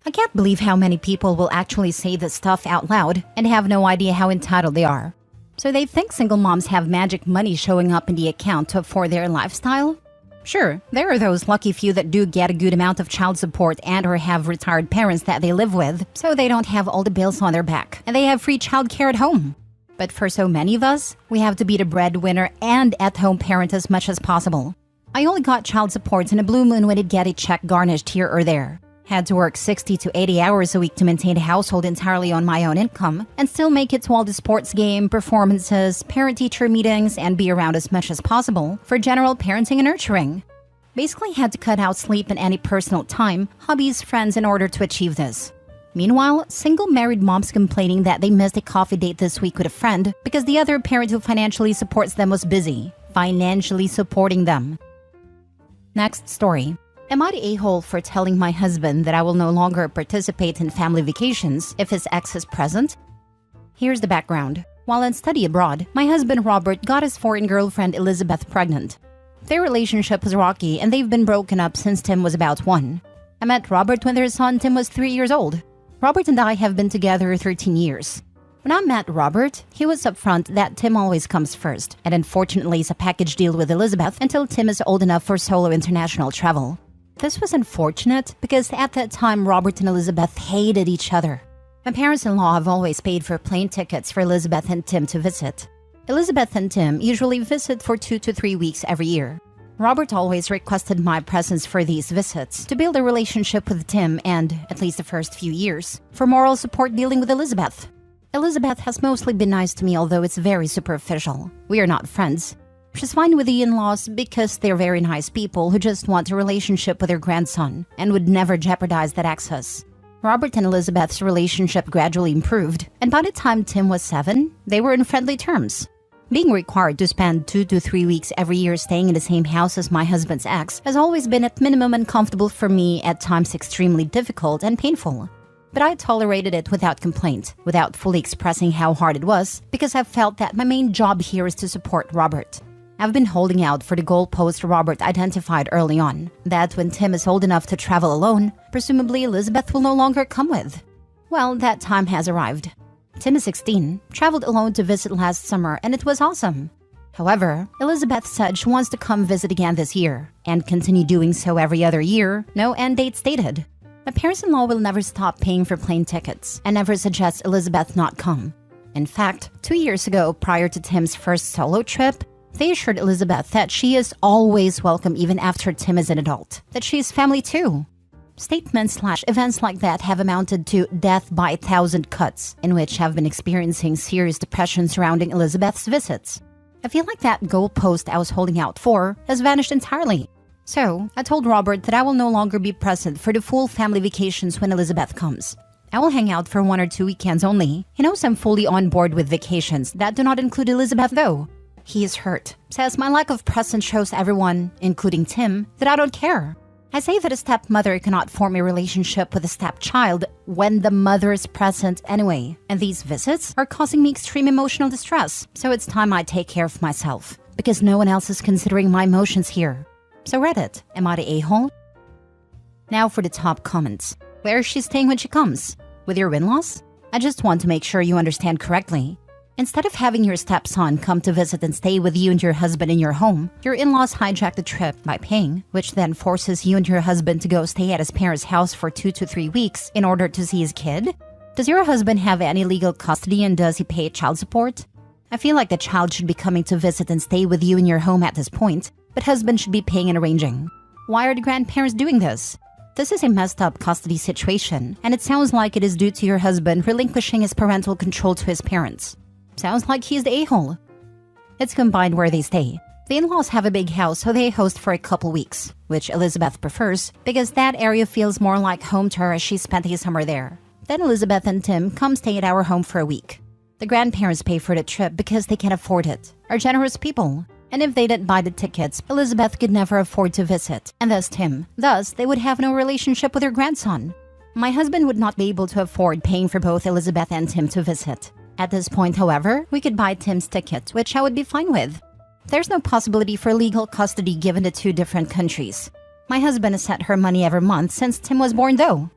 I can't believe how many people will actually say this stuff out loud and have no idea how entitled they are. So they think single moms have magic money showing up in the account to afford their lifestyle? Sure, there are those lucky few that do get a good amount of child support and or have retired parents that they live with, so they don't have all the bills on their back, and they have free childcare at home. But for so many of us, we have to be the breadwinner and at-home parent as much as possible. I only got child support in a blue moon when I'd get a check garnished here or there. Had to work 60 to 80 hours a week to maintain a household entirely on my own income and still make it to all the sports game, performances, parent-teacher meetings, and be around as much as possible for general parenting and nurturing. Basically had to cut out sleep and any personal time, hobbies, friends in order to achieve this. Meanwhile, single married moms complaining that they missed a coffee date this week with a friend because the other parent who financially supports them was busy, financially supporting them. Next story. Am I the a-hole for telling my husband that I will no longer participate in family vacations if his ex is present? Here's the background. While on study abroad, my husband Robert got his foreign girlfriend Elizabeth pregnant. Their relationship was rocky and they've been broken up since Tim was about 1. I met Robert when their son Tim was 3 years old. Robert and I have been together 13 years. When I met Robert, he was upfront that Tim always comes first, and unfortunately is a package deal with Elizabeth until Tim is old enough for solo international travel. This was unfortunate because at that time Robert and Elizabeth hated each other. My parents-in-law have always paid for plane tickets for Elizabeth and Tim to visit. Elizabeth and Tim usually visit for 2 to 3 weeks every year. Robert always requested my presence for these visits to build a relationship with Tim and, at least the first few years, for moral support dealing with Elizabeth. Elizabeth has mostly been nice to me, although it's very superficial. We are not friends. She's fine with the in-laws because they're very nice people who just want a relationship with their grandson and would never jeopardize that access. Robert and Elizabeth's relationship gradually improved, and by the time Tim was 7, they were in friendly terms. Being required to spend 2 to 3 weeks every year staying in the same house as my husband's ex has always been at minimum uncomfortable for me, at times extremely difficult and painful. But I tolerated it without complaint, without fully expressing how hard it was, because I've felt that my main job here is to support Robert. I've been holding out for the goalpost Robert identified early on, that when Tim is old enough to travel alone, presumably Elizabeth will no longer come with. Well, that time has arrived. Tim is 16, traveled alone to visit last summer, and it was awesome. However, Elizabeth said she wants to come visit again this year, and continue doing so every other year, no end date stated. My parents-in-law will never stop paying for plane tickets, and never suggest Elizabeth not come. In fact, 2 years ago, prior to Tim's first solo trip, they assured Elizabeth that she is always welcome even after Tim is an adult, that she is family too. Statements/events like that have amounted to death by 1,000 cuts, in which have been experiencing serious depression surrounding Elizabeth's visits. I feel like that goalpost I was holding out for has vanished entirely. So, I told Robert that I will no longer be present for the full family vacations when Elizabeth comes. I will hang out for 1 or 2 weekends only. He knows I'm fully on board with vacations that do not include Elizabeth though. He is hurt, says my lack of presence shows everyone, including Tim, that I don't care. I say that a stepmother cannot form a relationship with a stepchild when the mother is present anyway, and these visits are causing me extreme emotional distress, so it's time I take care of myself, because no one else is considering my emotions here. So Reddit, am I the a-hole? Now for the top comments. Where is she staying when she comes? With your in-laws? I just want to make sure you understand correctly. Instead of having your stepson come to visit and stay with you and your husband in your home, your in-laws hijack the trip by paying, which then forces you and your husband to go stay at his parents' house for 2 to 3 weeks in order to see his kid? Does your husband have any legal custody and does he pay child support? I feel like the child should be coming to visit and stay with you in your home at this point, but husband should be paying and arranging. Why are the grandparents doing this? This is a messed up custody situation, and it sounds like it is due to your husband relinquishing his parental control to his parents. Sounds like he's the a-hole. It's combined where they stay. The in-laws have a big house, so they host for a couple weeks, which Elizabeth prefers because that area feels more like home to her as she spent the summer there. Then Elizabeth and Tim come stay at our home for a week. The grandparents pay for the trip because they can afford it, are generous people. And if they didn't buy the tickets, Elizabeth could never afford to visit, and thus Tim. Thus, they would have no relationship with her grandson. My husband would not be able to afford paying for both Elizabeth and Tim to visit. At this point, however, we could buy Tim's ticket, which I would be fine with. There's no possibility for legal custody given the 2 different countries. My husband has sent her money every month since Tim was born though.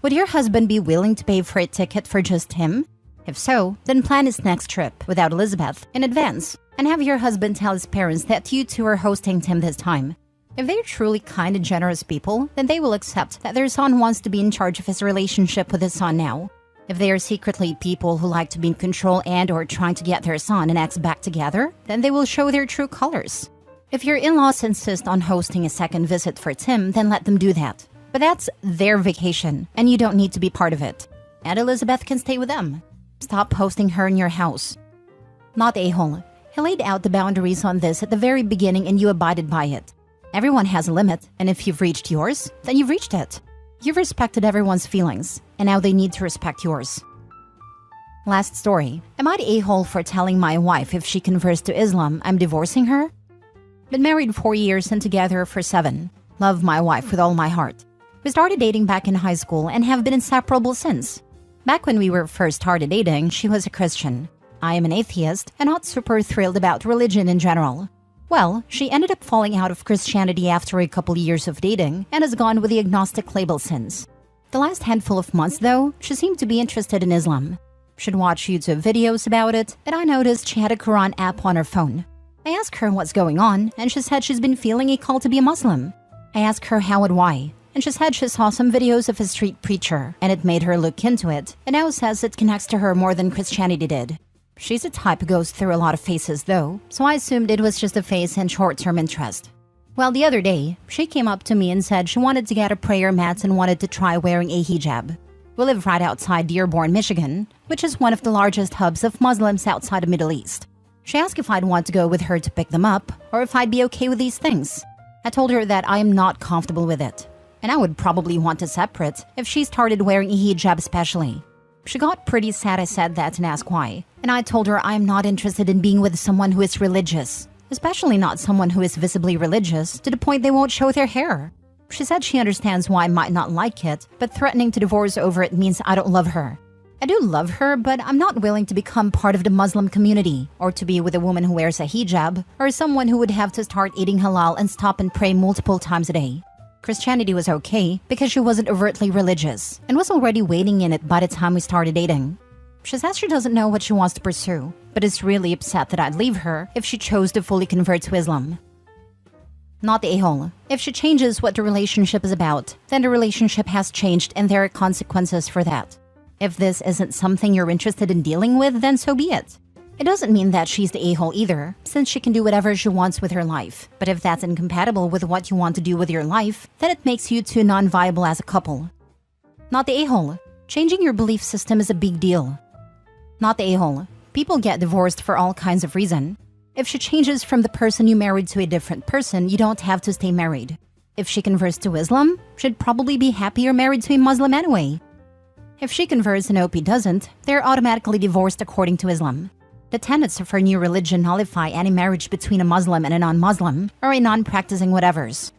Would your husband be willing to pay for a ticket for just him? If so, then plan his next trip, without Elizabeth, in advance, and have your husband tell his parents that you two are hosting Tim this time. If they're truly kind and generous people, then they will accept that their son wants to be in charge of his relationship with his son now. If they are secretly people who like to be in control and/or trying to get their son and ex back together, then they will show their true colors. If your in-laws insist on hosting a second visit for Tim, then let them do that. But that's their vacation, and you don't need to be part of it. And Elizabeth can stay with them. Stop hosting her in your house. Not a-hole. He laid out the boundaries on this at the very beginning and you abided by it. Everyone has a limit, and if you've reached yours, then you've reached it. You've respected everyone's feelings, and now they need to respect yours. Last story. Am I the a-hole for telling my wife if she converts to Islam, I'm divorcing her? Been married 4 years and together for 7. Love my wife with all my heart. We started dating back in high school and have been inseparable since. Back when we were first started dating, she was a Christian. I am an atheist and not super thrilled about religion in general. Well, she ended up falling out of Christianity after a couple years of dating and has gone with the agnostic label since. The last handful of months, though, she seemed to be interested in Islam. She'd watch YouTube videos about it, and I noticed she had a Quran app on her phone. I asked her what's going on, and she said she's been feeling a call to be a Muslim. I asked her how and why. and she said she saw some videos of a street preacher, and it made her look into it, and now says it connects to her more than Christianity did. She's a type who goes through a lot of phases though, so I assumed it was just a phase and short-term interest. Well, the other day, she came up to me and said she wanted to get a prayer mat and wanted to try wearing a hijab. We live right outside Dearborn, Michigan, which is one of the largest hubs of Muslims outside the Middle East. She asked if I'd want to go with her to pick them up, or if I'd be okay with these things. I told her that I am not comfortable with it, and I would probably want to separate if she started wearing a hijab especially. She got pretty sad I said that and asked why, and I told her I am not interested in being with someone who is religious, especially not someone who is visibly religious to the point they won't show their hair. She said she understands why I might not like it, but threatening to divorce over it means I don't love her. I do love her, but I'm not willing to become part of the Muslim community, or to be with a woman who wears a hijab, or someone who would have to start eating halal and stop and pray multiple times a day. Christianity was okay because she wasn't overtly religious, and was already wading in it by the time we started dating. She says she doesn't know what she wants to pursue, but is really upset that I'd leave her if she chose to fully convert to Islam. Not the a-hole. If she changes what the relationship is about, then the relationship has changed and there are consequences for that. If this isn't something you're interested in dealing with, then so be it. It doesn't mean that she's the a-hole either, since she can do whatever she wants with her life. But if that's incompatible with what you want to do with your life, then it makes you two non-viable as a couple. Not the a-hole. Changing your belief system is a big deal. Not the a-hole. People get divorced for all kinds of reasons. If she changes from the person you married to a different person, you don't have to stay married. If she converts to Islam, she'd probably be happier married to a Muslim anyway. If she converts and OP doesn't, they're automatically divorced according to Islam. The tenets of her new religion nullify any marriage between a Muslim and a non-Muslim, or a non-practicing whatevers.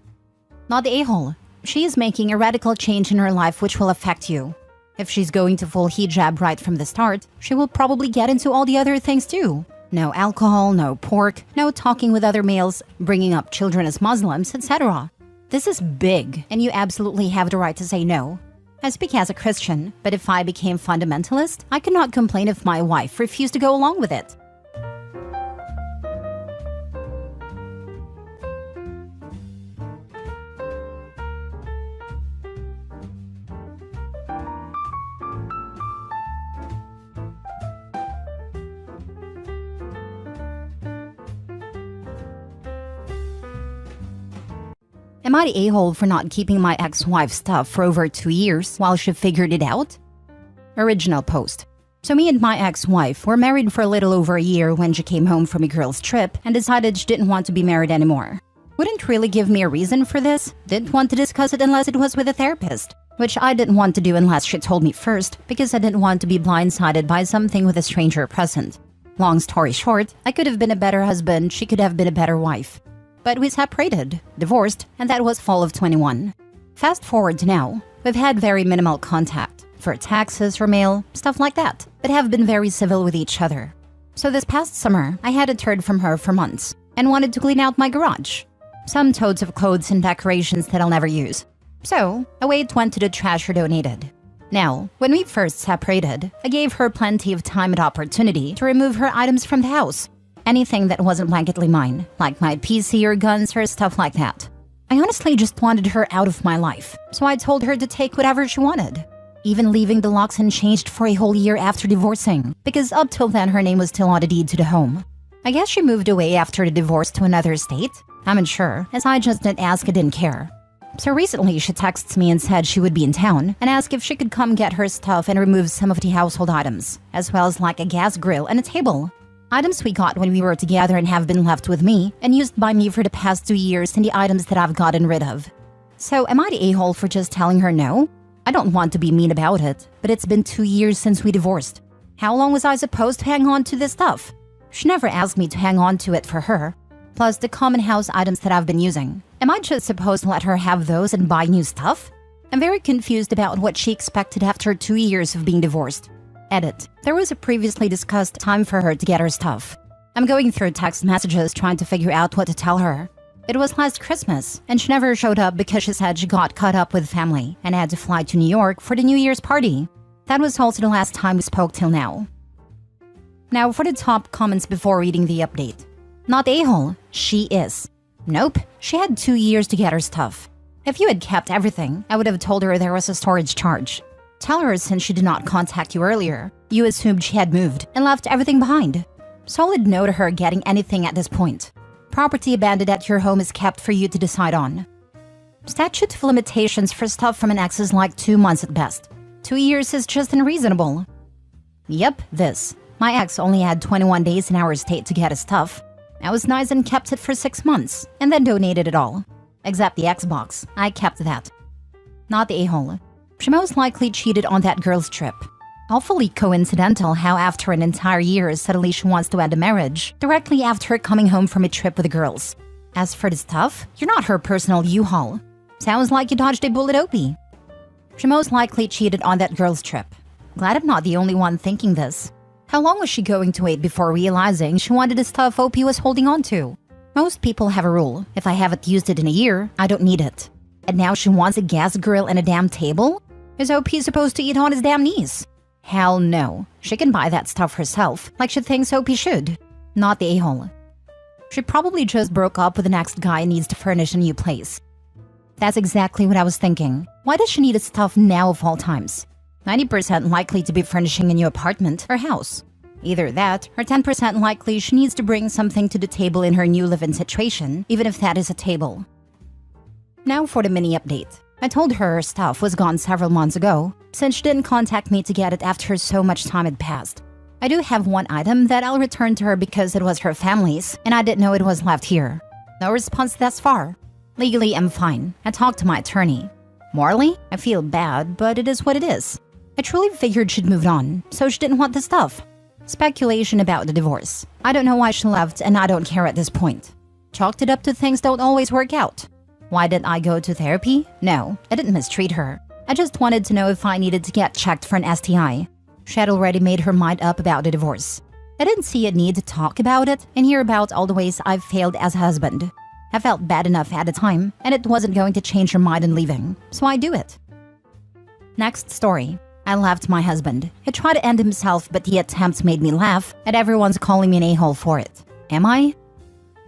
Not the a-hole. She is making a radical change in her life which will affect you. If she's going to full hijab right from the start, she will probably get into all the other things too. No alcohol, no pork, no talking with other males, bringing up children as Muslims, etc. This is big, and you absolutely have the right to say no. I speak as a Christian, but if I became fundamentalist, I could not complain if my wife refused to go along with it. Am I the a-hole for not keeping my ex-wife's stuff for over 2 years while she figured it out? Original post. So me and my ex-wife were married for a little over a year when she came home from a girl's trip and decided she didn't want to be married anymore. Wouldn't really give me a reason for this, didn't want to discuss it unless it was with a therapist, which I didn't want to do unless she told me first because I didn't want to be blindsided by something with a stranger present. Long story short, I could have been a better husband, she could have been a better wife. But we separated, divorced, and that was fall of 21. Fast forward to now, we've had very minimal contact, for taxes or mail, stuff like that, but have been very civil with each other. So this past summer, I hadn't heard from her for months, and wanted to clean out my garage. Some totes of clothes and decorations that I'll never use. So, away it went to the trash or donated. Now, when we first separated, I gave her plenty of time and opportunity to remove her items from the house. Anything that wasn't blanketly mine, like my PC or guns or stuff like that. I honestly just wanted her out of my life, so I told her to take whatever she wanted. Even leaving the locks unchanged for a whole year after divorcing, because up till then her name was still on the deed to the home. I guess she moved away after the divorce to another state? I'm unsure, as I just didn't ask and didn't care. So recently she texts me and said she would be in town, and asked if she could come get her stuff and remove some of the household items, as well as like a gas grill and a table. Items we got when we were together and have been left with me and used by me for the past 2 years and the items that I've gotten rid of. So am I the a-hole for just telling her no? I don't want to be mean about it, but it's been 2 years since we divorced. How long was I supposed to hang on to this stuff? She never asked me to hang on to it for her. Plus the common house items that I've been using. Am I just supposed to let her have those and buy new stuff? I'm very confused about what she expected after 2 years of being divorced. Edit. There was a previously discussed time for her to get her stuff. I'm going through text messages trying to figure out what to tell her. It was last Christmas, and she never showed up because she said she got caught up with family and had to fly to New York for the New Year's party. That was also the last time we spoke till now. Now for the top comments before reading the update. Not a-hole, she is. Nope, she had 2 years to get her stuff. If you had kept everything, I would have told her there was a storage charge. Tell her since she did not contact you earlier, you assumed she had moved and left everything behind. Solid no to her getting anything at this point. Property abandoned at your home is kept for you to decide on. Statute of limitations for stuff from an ex is like 2 months at best. 2 years is just unreasonable. Yep, this. My ex only had 21 days in our estate to get his stuff. I was nice and kept it for 6 months, and then donated it all. Except the Xbox, I kept that. Not the a-hole. She most likely cheated on that girl's trip. Awfully coincidental how after an entire year suddenly she wants to end a marriage, directly after coming home from a trip with the girls. As for the stuff, you're not her personal U-Haul. Sounds like you dodged a bullet, Opie. She most likely cheated on that girl's trip. Glad I'm not the only one thinking this. How long was she going to wait before realizing she wanted the stuff Opie was holding on to? Most people have a rule. If I haven't used it in a year, I don't need it. And now she wants a gas grill and a damn table? Is Opie supposed to eat on his damn knees? Hell no. She can buy that stuff herself, like she thinks Opie should. Not the a-hole. She probably just broke up with the next guy and needs to furnish a new place. That's exactly what I was thinking. Why does she need his stuff now of all times? 90% likely to be furnishing a new apartment or house. Either that, or 10% likely she needs to bring something to the table in her new live-in situation, even if that is a table. Now for the mini update. I told her stuff was gone several months ago, since she didn't contact me to get it after so much time had passed. I do have one item that I'll return to her because it was her family's, and I didn't know it was left here. No response thus far. Legally, I'm fine. I talked to my attorney. Morally, I feel bad, but it is what it is. I truly figured she'd moved on, so she didn't want the stuff. Speculation about the divorce. I don't know why she left, and I don't care at this point. Chalked it up to things don't always work out. Why didn't I go to therapy? No, I didn't mistreat her. I just wanted to know if I needed to get checked for an STI. She had already made her mind up about the divorce. I didn't see a need to talk about it and hear about all the ways I've failed as a husband. I felt bad enough at the time, and it wasn't going to change her mind in leaving, so I do it. Next story. I left my husband. He tried to end himself, but the attempts made me laugh, and everyone's calling me an a-hole for it. Am I?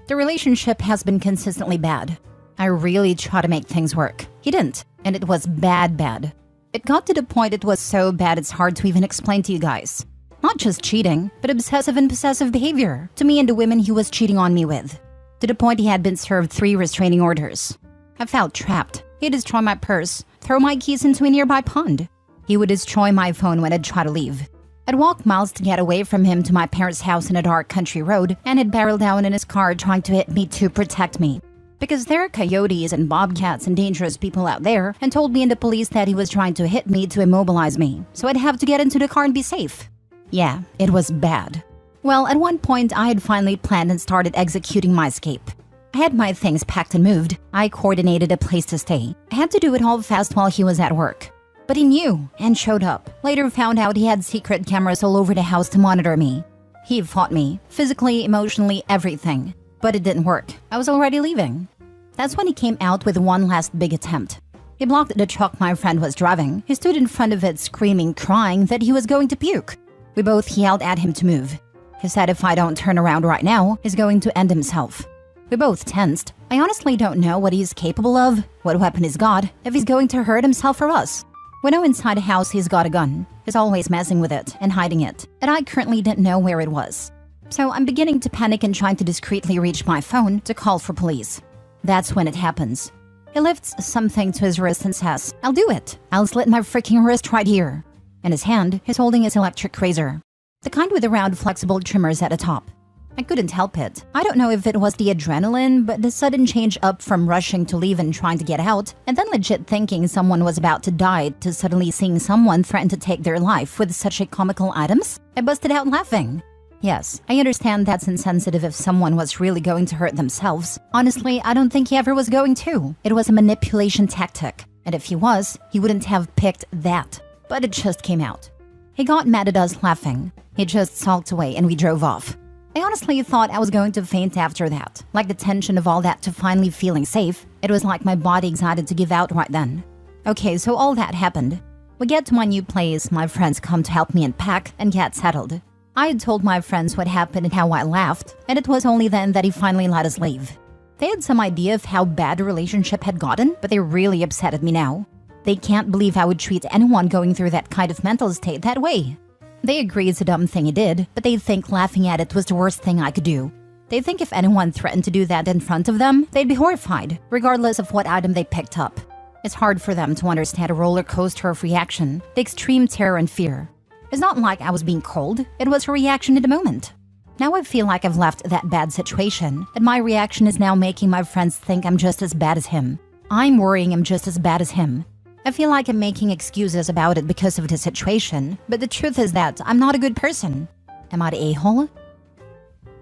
The relationship has been consistently bad. I really tried to make things work. He didn't, and it was bad. It got to the point it was so bad it's hard to even explain to you guys. Not just cheating, but obsessive and possessive behavior to me and the women he was cheating on me with. To the point he had been served 3 restraining orders. I felt trapped. He'd destroy my purse, throw my keys into a nearby pond. He would destroy my phone when I'd try to leave. I'd walk miles to get away from him to my parents' house in a dark country road, and he'd barrel down in his car trying to hit me to protect me. Because there are coyotes and bobcats and dangerous people out there, and told me and the police that he was trying to hit me to immobilize me, so I'd have to get into the car and be safe. Yeah, it was bad. Well, at one point I had finally planned and started executing my escape. I had my things packed and moved. I coordinated a place to stay. I had to do it all fast while he was at work. But he knew and showed up. Later found out he had secret cameras all over the house to monitor me. He fought me, physically, emotionally, everything. But it didn't work. I was already leaving. That's when he came out with one last big attempt. He blocked the truck my friend was driving. He stood in front of it screaming, crying that he was going to puke. We both yelled at him to move. He said if I don't turn around right now, he's going to end himself. We both tensed. I honestly don't know what he's capable of, what weapon he's got, if he's going to hurt himself or us. We know inside a house he's got a gun. He's always messing with it and hiding it, and I currently didn't know where it was. So I'm beginning to panic and trying to discreetly reach my phone to call for police. That's when it happens. He lifts something to his wrist and says, "I'll do it. I'll slit my freaking wrist right here." In his hand, he's holding his electric razor. The kind with the round flexible trimmers at the top. I couldn't help it. I don't know if it was the adrenaline, but the sudden change up from rushing to leave and trying to get out, and then legit thinking someone was about to die, to suddenly seeing someone threaten to take their life with such a comical items, I busted out laughing. Yes, I understand that's insensitive if someone was really going to hurt themselves. Honestly, I don't think he ever was going to. It was a manipulation tactic. And if he was, he wouldn't have picked that. But it just came out. He got mad at us laughing. He just sulked away and we drove off. I honestly thought I was going to faint after that. Like the tension of all that to finally feeling safe. It was like my body excited to give out right then. Okay, so all that happened. We get to my new place, my friends come to help me unpack and get settled. I had told my friends what happened and how I laughed, and it was only then that he finally let us leave. They had some idea of how bad the relationship had gotten, but they're really upset at me now. They can't believe I would treat anyone going through that kind of mental state that way. They agree it's a dumb thing I did, but they think laughing at it was the worst thing I could do. They think if anyone threatened to do that in front of them, they'd be horrified, regardless of what item they picked up. It's hard for them to understand a roller coaster of reaction, the extreme terror and fear. It's not like I was being cold, it was a reaction in the moment. Now I feel like I've left that bad situation, and my reaction is now making my friends think I'm just as bad as him. I'm worrying I'm just as bad as him. I feel like I'm making excuses about it because of the situation, but the truth is that I'm not a good person. Am I the a-hole?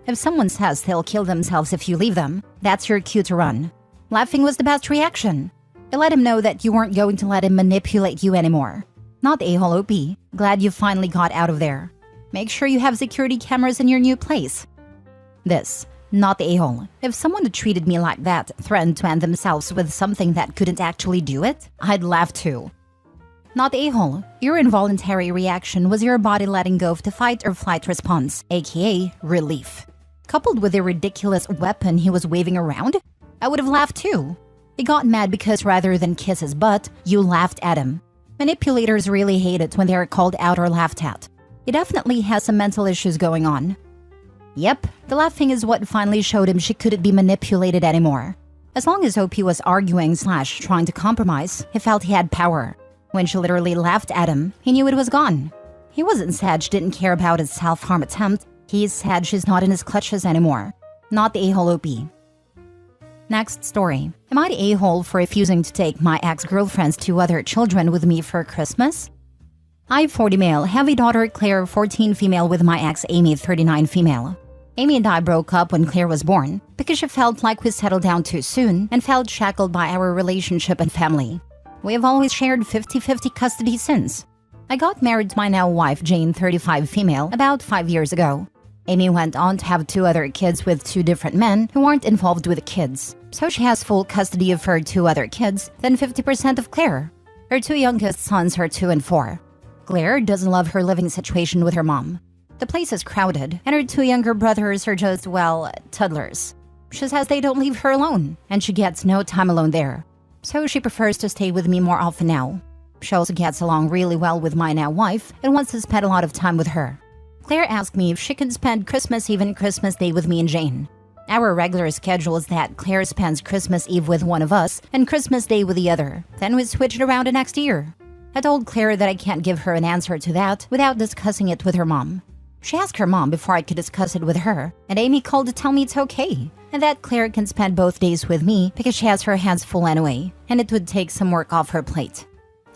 If someone says they'll kill themselves if you leave them, that's your cue to run. Laughing was the best reaction. It let him know that you weren't going to let him manipulate you anymore. Not the a-hole OP. Glad you finally got out of there. Make sure you have security cameras in your new place. This. Not the a-hole. If someone had treated me like that, threatened to end themselves with something that couldn't actually do it, I'd laugh too. Not the a-hole. Your involuntary reaction was your body letting go of the fight or flight response, aka relief. Coupled with the ridiculous weapon he was waving around, I would have laughed too. He got mad because rather than kiss his butt, you laughed at him. Manipulators really hate it when they are called out or laughed at. He definitely has some mental issues going on. Yep, the laughing is what finally showed him she couldn't be manipulated anymore. As long as OP was arguing / trying to compromise, he felt he had power. When she literally laughed at him, he knew it was gone. He wasn't sad she didn't care about his self-harm attempt, he's sad she's not in his clutches anymore. Not the a-hole OP. Next story. Am I the a-hole for refusing to take my ex-girlfriend's 2 other children with me for Christmas? I, 40 male, have a daughter Claire, 14 female with my ex Amy, 39 female. Amy and I broke up when Claire was born because she felt like we settled down too soon and felt shackled by our relationship and family. We have always shared 50-50 custody since. I got married to my now wife Jane, 35 female, about 5 years ago. Amy went on to have 2 other kids with 2 different men who aren't involved with the kids, so she has full custody of her 2 other kids, then 50% of Claire. Her 2 youngest sons are 2 and 4. Claire doesn't love her living situation with her mom. The place is crowded, and her 2 younger brothers are just, well, toddlers. She says they don't leave her alone, and she gets no time alone there. So she prefers to stay with me more often now. She also gets along really well with my now wife and wants to spend a lot of time with her. Claire asked me if she could spend Christmas Eve and Christmas Day with me and Jane. Our regular schedule is that Claire spends Christmas Eve with one of us and Christmas Day with the other. Then we switch it around the next year. I told Claire that I can't give her an answer to that without discussing it with her mom. She asked her mom before I could discuss it with her, and Amy called to tell me it's okay, and that Claire can spend both days with me because she has her hands full anyway, and it would take some work off her plate.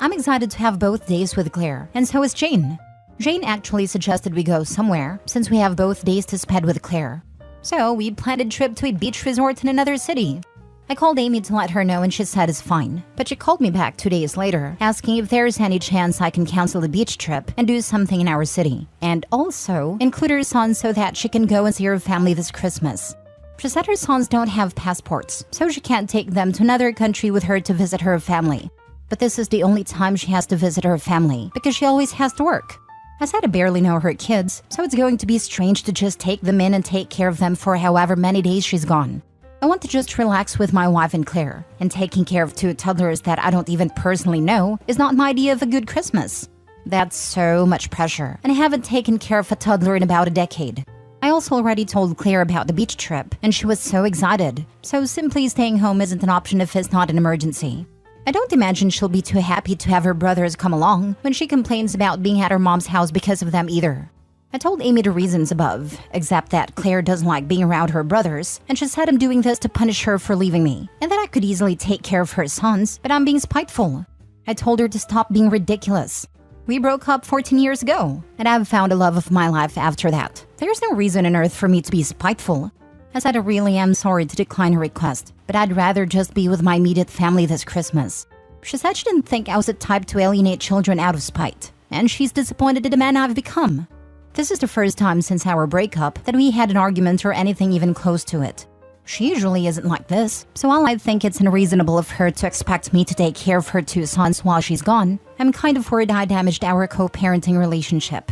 I'm excited to have both days with Claire, and so is Jane. Jane actually suggested we go somewhere, since we have both days to spend with Claire. So we planned a trip to a beach resort in another city. I called Amy to let her know and she said it's fine, but she called me back 2 days later, asking if there's any chance I can cancel the beach trip and do something in our city, and also include her son so that she can go and see her family this Christmas. She said her sons don't have passports, so she can't take them to another country with her to visit her family. But this is the only time she has to visit her family, because she always has to work. I said I barely know her kids, so it's going to be strange to just take them in and take care of them for however many days she's gone. I want to just relax with my wife and Claire, and taking care of 2 toddlers that I don't even personally know is not my idea of a good Christmas. That's so much pressure, and I haven't taken care of a toddler in about a decade. I also already told Claire about the beach trip, and she was so excited, so simply staying home isn't an option if it's not an emergency. I don't imagine she'll be too happy to have her brothers come along when she complains about being at her mom's house because of them either. I told Amy the reasons above, except that Claire doesn't like being around her brothers, and she said I'm doing this to punish her for leaving me, and that I could easily take care of her sons, but I'm being spiteful. I told her to stop being ridiculous. We broke up 14 years ago, and I've found a love of my life after that. There's no reason on earth for me to be spiteful. I said I really am sorry to decline her request, but I'd rather just be with my immediate family this Christmas. She said she didn't think I was the type to alienate children out of spite, and she's disappointed in the man I've become. This is the first time since our breakup that we had an argument or anything even close to it. She usually isn't like this, so while I think it's unreasonable of her to expect me to take care of her 2 sons while she's gone, I'm kind of worried I damaged our co-parenting relationship.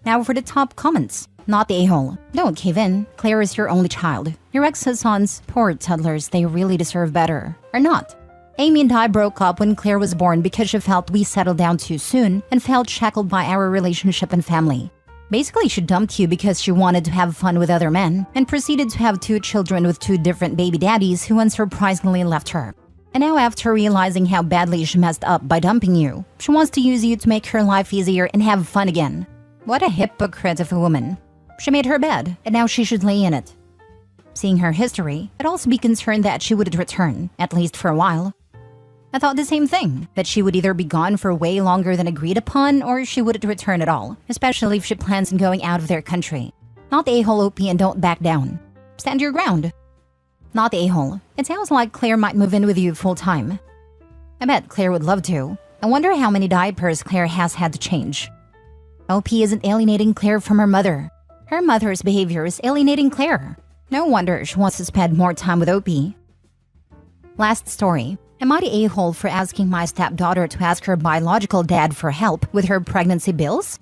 Now for the top comments. Not the a-hole. Don't cave in. Claire is your only child. Your ex's sons, poor toddlers, they really deserve better. Or not. Amy and I broke up when Claire was born because she felt we settled down too soon and felt shackled by our relationship and family. Basically, she dumped you because she wanted to have fun with other men and proceeded to have 2 children with 2 different baby daddies who unsurprisingly left her. And now, after realizing how badly she messed up by dumping you, she wants to use you to make her life easier and have fun again. What a hypocrite of a woman. She made her bed, and now she should lay in it. Seeing her history, I'd also be concerned that she wouldn't return, at least for a while. I thought the same thing, that she would either be gone for way longer than agreed upon, or she wouldn't return at all, especially if she plans on going out of their country. Not the a-hole, OP, and don't back down. Stand your ground. Not the a-hole. It sounds like Claire might move in with you full-time. I bet Claire would love to. I wonder how many diapers Claire has had to change. OP isn't alienating Claire from her mother. Her mother's behavior is alienating Claire. No wonder she wants to spend more time with OP. Last story. Am I the a-hole for asking my stepdaughter to ask her biological dad for help with her pregnancy bills?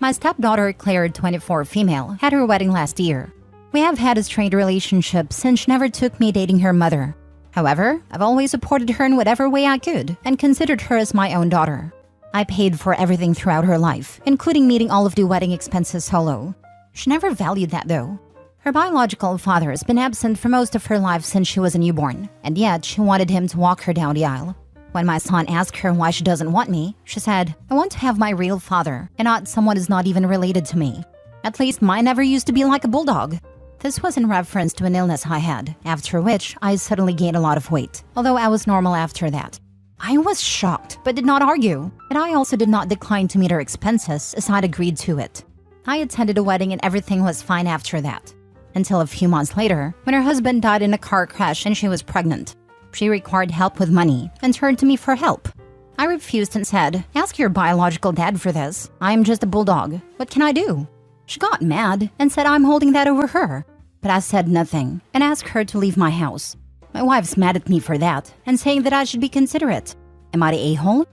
My stepdaughter, Claire, 24 female, had her wedding last year. We have had a strained relationship since she never took me dating her mother. However, I've always supported her in whatever way I could and considered her as my own daughter. I paid for everything throughout her life, including meeting all of the wedding expenses solo. She never valued that though. Her biological father has been absent for most of her life since she was a newborn, and yet she wanted him to walk her down the aisle. When my son asked her why she doesn't want me, she said, "I want to have my real father, and not someone who's not even related to me. At least mine never used to be like a bulldog." This was in reference to an illness I had, after which I suddenly gained a lot of weight, although I was normal after that. I was shocked, but did not argue, and I also did not decline to meet her expenses as I'd agreed to it. I attended a wedding and everything was fine after that. Until a few months later, when her husband died in a car crash and she was pregnant. She required help with money and turned to me for help. I refused and said, "Ask your biological dad for this. I'm just a bulldog. What can I do?" She got mad and said I'm holding that over her. But I said nothing and asked her to leave my house. My wife's mad at me for that and saying that I should be considerate. Am I the a-hole?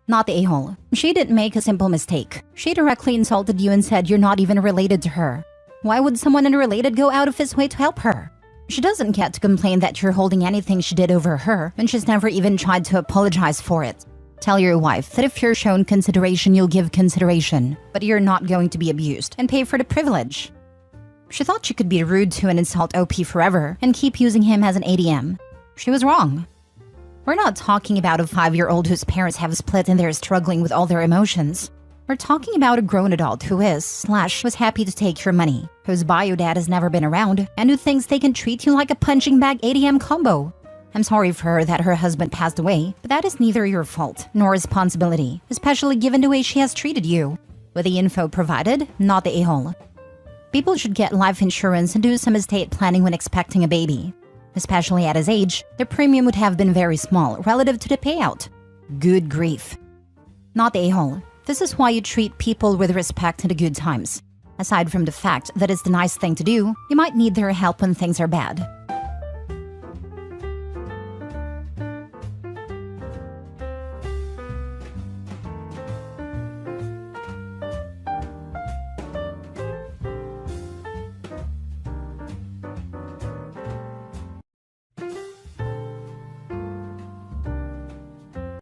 Not the a-hole. She didn't make a simple mistake. She directly insulted you and said you're not even related to her. Why would someone unrelated go out of his way to help her? She doesn't get to complain that you're holding anything she did over her when she's never even tried to apologize for it. Tell your wife that if you're shown consideration, you'll give consideration, but you're not going to be abused and pay for the privilege. She thought she could be rude to and insult OP forever and keep using him as an ATM. She was wrong. We're not talking about a 5-year-old whose parents have split and they're struggling with all their emotions. We're talking about a grown adult who was happy to take your money, whose bio dad has never been around, and who thinks they can treat you like a punching bag ATM combo. I'm sorry for her that her husband passed away, but that is neither your fault nor responsibility, especially given the way she has treated you. With the info provided, not the a-hole. People should get life insurance and do some estate planning when expecting a baby. Especially at his age, the premium would have been very small relative to the payout. Good grief. Not the a-hole. This is why you treat people with respect in the good times. Aside from the fact that it's the nice thing to do, you might need their help when things are bad.